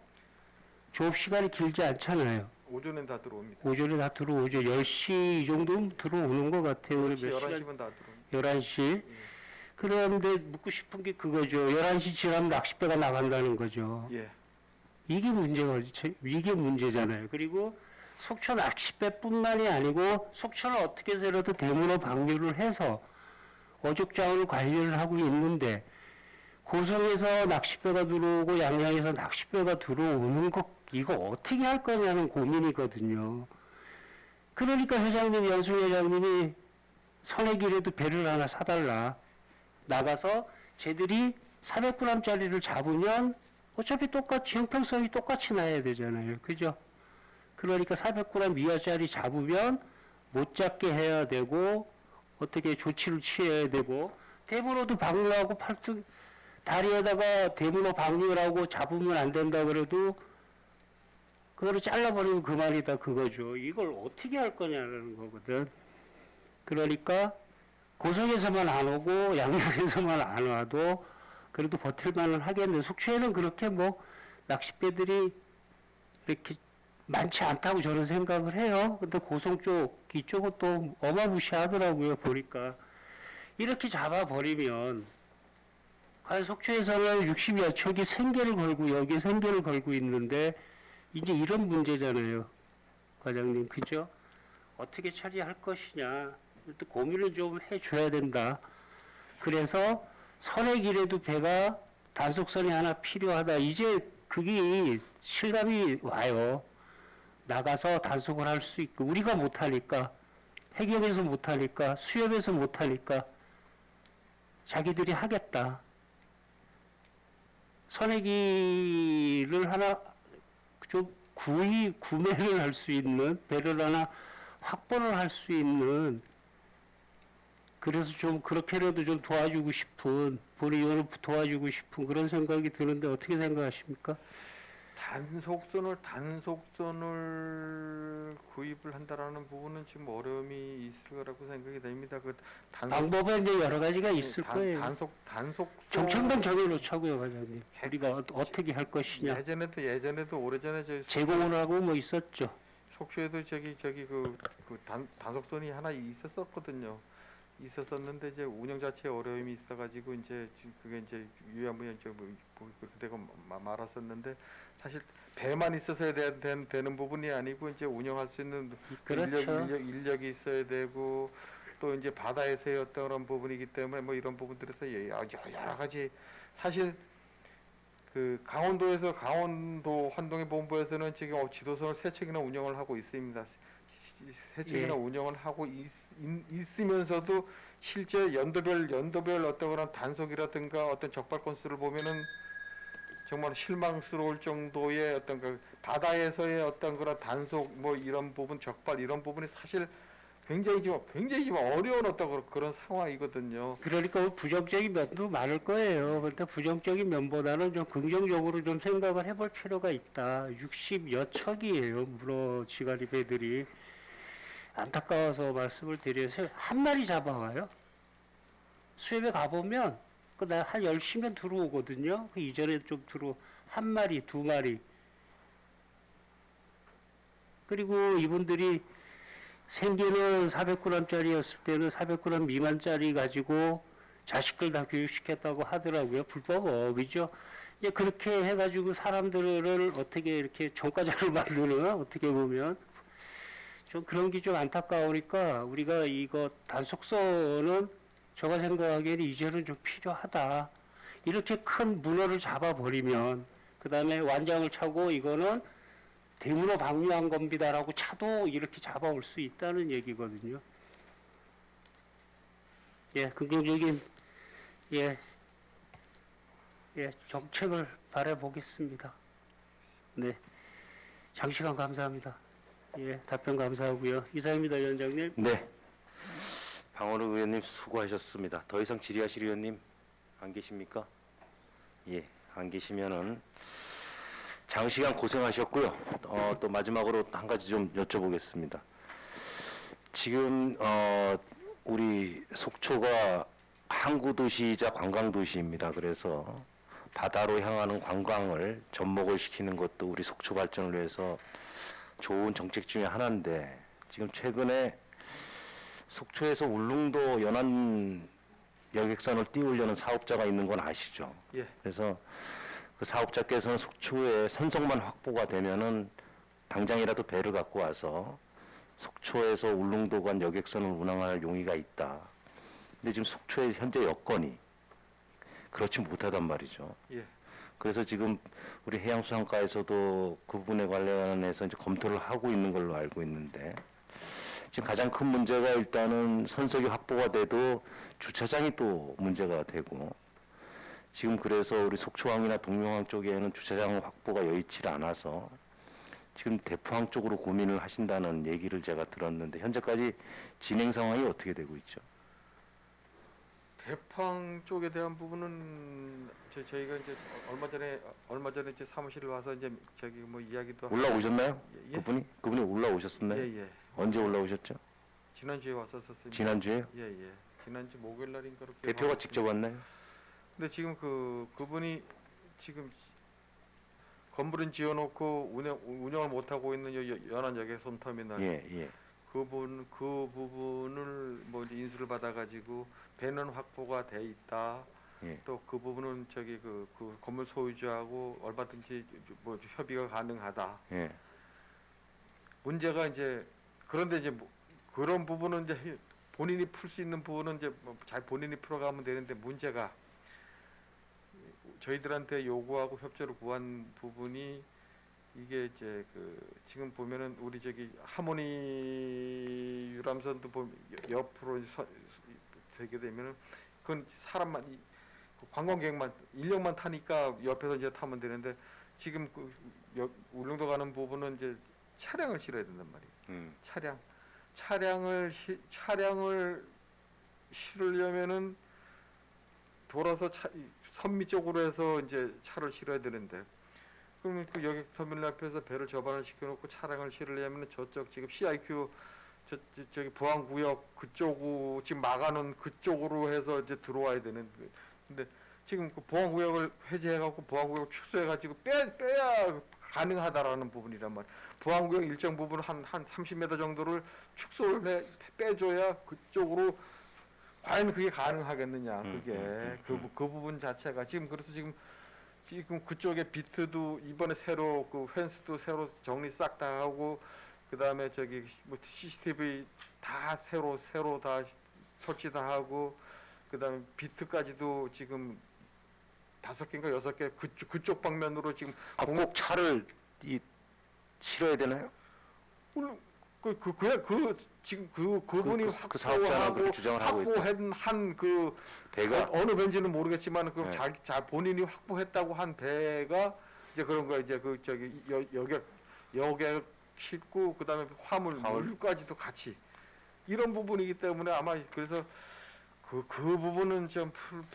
조업 시간이 길지 않잖아요. 오전엔 다 들어옵니다. 오전에 다 들어오죠. 10시 이 정도면 들어오는 것 같아요. 우리 몇 11시면 다 들어옵니다. 11시. 그런데 묻고 싶은 게 그거죠. 11시 지나면 낚싯배가 나간다는 거죠. 예. 이게 문제잖아요. 그리고 속초 낚싯배뿐만이 아니고 속초는 어떻게 해서라도 대문어 방류를 해서 어족자원을 관리를 하고 있는데 고성에서 낚싯배가 들어오고 양양에서 낚싯배가 들어오는 거 이거 어떻게 할 거냐는 고민이거든요. 그러니까 회장님, 연수 회장님이 선액이라도 배를 하나 사달라. 나가서 쟤들이 400g짜리를 잡으면 어차피 똑같이 형평성이 똑같이 나야 되잖아요. 그죠? 그러니까 400g 이하짜리 잡으면 못 잡게 해야 되고 어떻게 조치를 취해야 되고 대문어도 방류하고 다리에다가 대문어 방류라고 잡으면 안 된다 그래도 그거를 잘라버리면 그만이다 그거죠. 이걸 어떻게 할 거냐는 거거든. 그러니까 고성에서만 안 오고 양양에서만 안 와도 그래도 버틸만은 하겠는데 속초에는 그렇게 뭐 낚싯배들이 이렇게 많지 않다고 저는 생각을 해요. 근데 고성 쪽 이쪽은 또 어마무시하더라고요. 보니까 이렇게 잡아버리면 과연 속초에서는 60여 척이 생계를 걸고 여기에 생계를 걸고 있는데 이제 이런 문제잖아요. 과장님, 그죠? 어떻게 처리할 것이냐. 또 고민을 좀 해줘야 된다. 그래서 선의길에도 배가 단속선이 하나 필요하다. 이제 그게 실감이 와요. 나가서 단속을 할 수 있고 우리가 못하니까 해경에서 못하니까 수협에서 못하니까 자기들이 하겠다. 선의길을 하나 좀 구매를 할 수 있는 배를 하나 확보를 할 수 있는 그래서 좀 그렇게라도 좀 도와주고 싶은 본의원을 도와주고 싶은 그런 생각이 드는데 어떻게 생각하십니까? 단속선을 구입을 한다라는 부분은 지금 어려움이 있을 거라고 생각이 됩니다. 그 방법은 이제 여러 가지가 있을 거예요. 단속선 정책만 정해놓자고요, 과장님. 우리가 어떻게 할 것이냐. 예전에도 오래전에 제공을 하고 뭐 있었죠. 속초에도 단속선이 하나 있었었거든요. 있었었는데 이제 운영 자체에 어려움이 있어가지고 이제 지금 그게 이제 유야무야 이제 뭐 그렇게 되고 말았었는데 사실 배만 있어서야 되는 부분이 아니고 이제 운영할 수 있는 그렇죠. 인력이 있어야 되고 또 이제 바다에서의 어떤 그런 부분이기 때문에 뭐 이런 부분들에서 여러 가지 사실 그 강원도 환동의 본부에서는 지금 지도선을 세 척이나 운영을 하고 있습니다. 세 척이나 예. 운영을 하고 있으면서도 실제 연도별 어떤 그런 단속이라든가 어떤 적발 건수를 보면은 정말 실망스러울 정도의 어떤 그 바다에서의 어떤 그런 단속 뭐 이런 부분 적발 이런 부분이 사실 굉장히 좀 어려운 어떤 그런 상황이거든요. 그러니까 부정적인 면도 많을 거예요. 그런데 부정적인 면보다는 좀 긍정적으로 좀 생각을 해볼 필요가 있다. 60여 척이에요. 문어 지가리 배들이. 안타까워서 말씀을 드려서 한 마리 잡아와요. 수협에 가보면 한 10시면 들어오거든요. 그 이전에 좀 한 마리, 두 마리. 그리고 이분들이 생계는 400g짜리였을 때는 400g 미만짜리 가지고 자식들 다 교육시켰다고 하더라고요. 불법업이죠. 이제 그렇게 해가지고 사람들을 어떻게 이렇게 종가자를 만드는 어떻게 보면 좀 그런 게 좀 안타까우니까 우리가 이거 단속선은 제가 생각하기에는 이제는 좀 필요하다. 이렇게 큰 문어를 잡아버리면 그 다음에 완장을 차고 이거는 대문어 방류한 겁니다라고 차도 이렇게 잡아올 수 있다는 얘기거든요. 예, 긍정적인 정책을 바라보겠습니다. 네, 장시간 감사합니다. 예, 답변 감사하고요. 이상입니다, 위원장님. 네. 방원호 의원님 수고하셨습니다. 더 이상 질의하실 의원님 안 계십니까? 예, 안 계시면은 장시간 고생하셨고요. 또 마지막으로 한 가지 좀 여쭤보겠습니다. 지금 우리 속초가 항구 도시이자 관광 도시입니다. 그래서 바다로 향하는 관광을 접목을 시키는 것도 우리 속초 발전을 위해서 좋은 정책 중에 하나인데 지금 최근에 속초에서 울릉도 연안 여객선을 띄우려는 사업자가 있는 건 아시죠? 예. 그래서 그 사업자께서는 속초에 선성만 확보가 되면은 당장이라도 배를 갖고 와서 속초에서 울릉도 간 여객선을 운항할 용의가 있다. 근데 지금 속초의 현재 여건이 그렇지 못하단 말이죠. 예. 그래서 지금 우리 해양수산과에서도 그 부분에 관련해서 이제 검토를 하고 있는 걸로 알고 있는데 지금 가장 큰 문제가 일단은 선석이 확보가 돼도 주차장이 또 문제가 되고 지금 그래서 우리 속초항이나 동명항 쪽에는 주차장 확보가 여의치 않아서 지금 대포항 쪽으로 고민을 하신다는 얘기를 제가 들었는데 현재까지 진행 상황이 어떻게 되고 있죠? 대포항 쪽에 대한 부분은 저희가 이제 얼마 전에 이제 사무실에 와서 이제 저기 뭐 이야기도 올라오셨나요? 예. 그분이 올라오셨었나요? 예. 언제 올라오셨죠? 지난주에 왔었습니다. 지난주에요? 예. 지난주 목요일 날인가 그렇게 대표가 직접 왔나요? 근데 지금 그분이 지금 건물은 지어놓고 운영을 못 하고 있는 연안역의 터미널 예, 예. 그 부분을 뭐 이제 인수를 받아가지고 배는 확보가 돼 있다. 예. 또 그 부분은 저기 그 건물 소유주하고 얼마든지 뭐 협의가 가능하다. 예. 문제가 이제 그런데 이제 뭐 그런 부분은 이제 본인이 풀 수 있는 부분은 이제 뭐잘 본인이 풀어가면 되는데 문제가 저희들한테 요구하고 협조를 구한 부분이 이게 이제 지금 보면은 우리 저기 하모니 유람선도 보면 옆으로 되게 되면은 그건 사람만 관광객만 인력만 타니까 옆에서 이제 타면 되는데 지금 울릉도 가는 부분은 이제 차량을 실어야 된단 말이에요. 차량을 실으려면은 돌아서 선미 쪽으로 해서 이제 차를 실어야 되는데 그러면 그 여객 터미널 앞에서 배를 접안을 시켜놓고 차량을 실으려면 저쪽 지금 CIQ 저기 보안구역 그쪽으로 지금 막아놓은 그쪽으로 해서 이제 들어와야 되는 근데 지금 그 보안구역을 해제해갖고 보안구역을 축소해가지고 빼야 가능하다라는 부분이란 말이에요. 보안구역 일정 부분 한 30m 정도를 축소를 빼줘야 그쪽으로 과연 그게 가능하겠느냐 그게 그 부분 자체가 지금 그래서 지금 그쪽에 비트도 이번에 새로 그 펜스도 새로 정리 싹 다 하고 그 다음에 저기 뭐 CCTV 다 새로 다 설치 다 하고 그 다음에 비트까지도 지금 5개인가 6개 그쪽 방면으로 지금 꼭 차를 실어야 되나요? 물론 지금 그분이 그 사업자는 그렇게 주장을 하고 있다. 확보한 그 배가 어느 배인지는 모르겠지만 그 네. 자 본인이 확보했다고 한 배가 이제 그런 거 이제 그 저기 여객 싣고 그다음에 물까지도 같이 이런 부분이기 때문에 아마 그래서 그 부분은 좀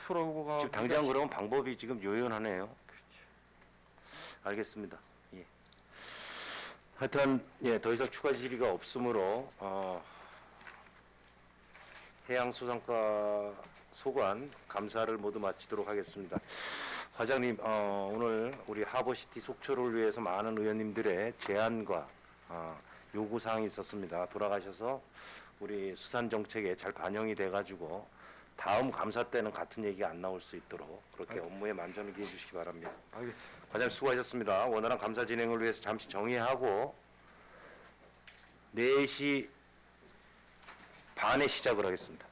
풀어가 지금 당장 그러면 방법이 지금 요연하네요. 알겠습니다. 예. 하여튼 예, 더 이상 추가 질의가 없으므로 해양수산과 소관 감사를 모두 마치도록 하겠습니다. 과장님, 오늘 우리 하버시티 속초를 위해서 많은 의원님들의 제안과 요구사항이 있었습니다. 돌아가셔서 우리 수산정책에 잘 반영이 돼가지고 다음 감사 때는 같은 얘기가 안 나올 수 있도록 그렇게 업무에 만전을 기해 주시기 바랍니다. 알겠습니다. 과장님 수고하셨습니다. 원활한 감사 진행을 위해서 잠시 정회하고 4시 반에 시작을 하겠습니다.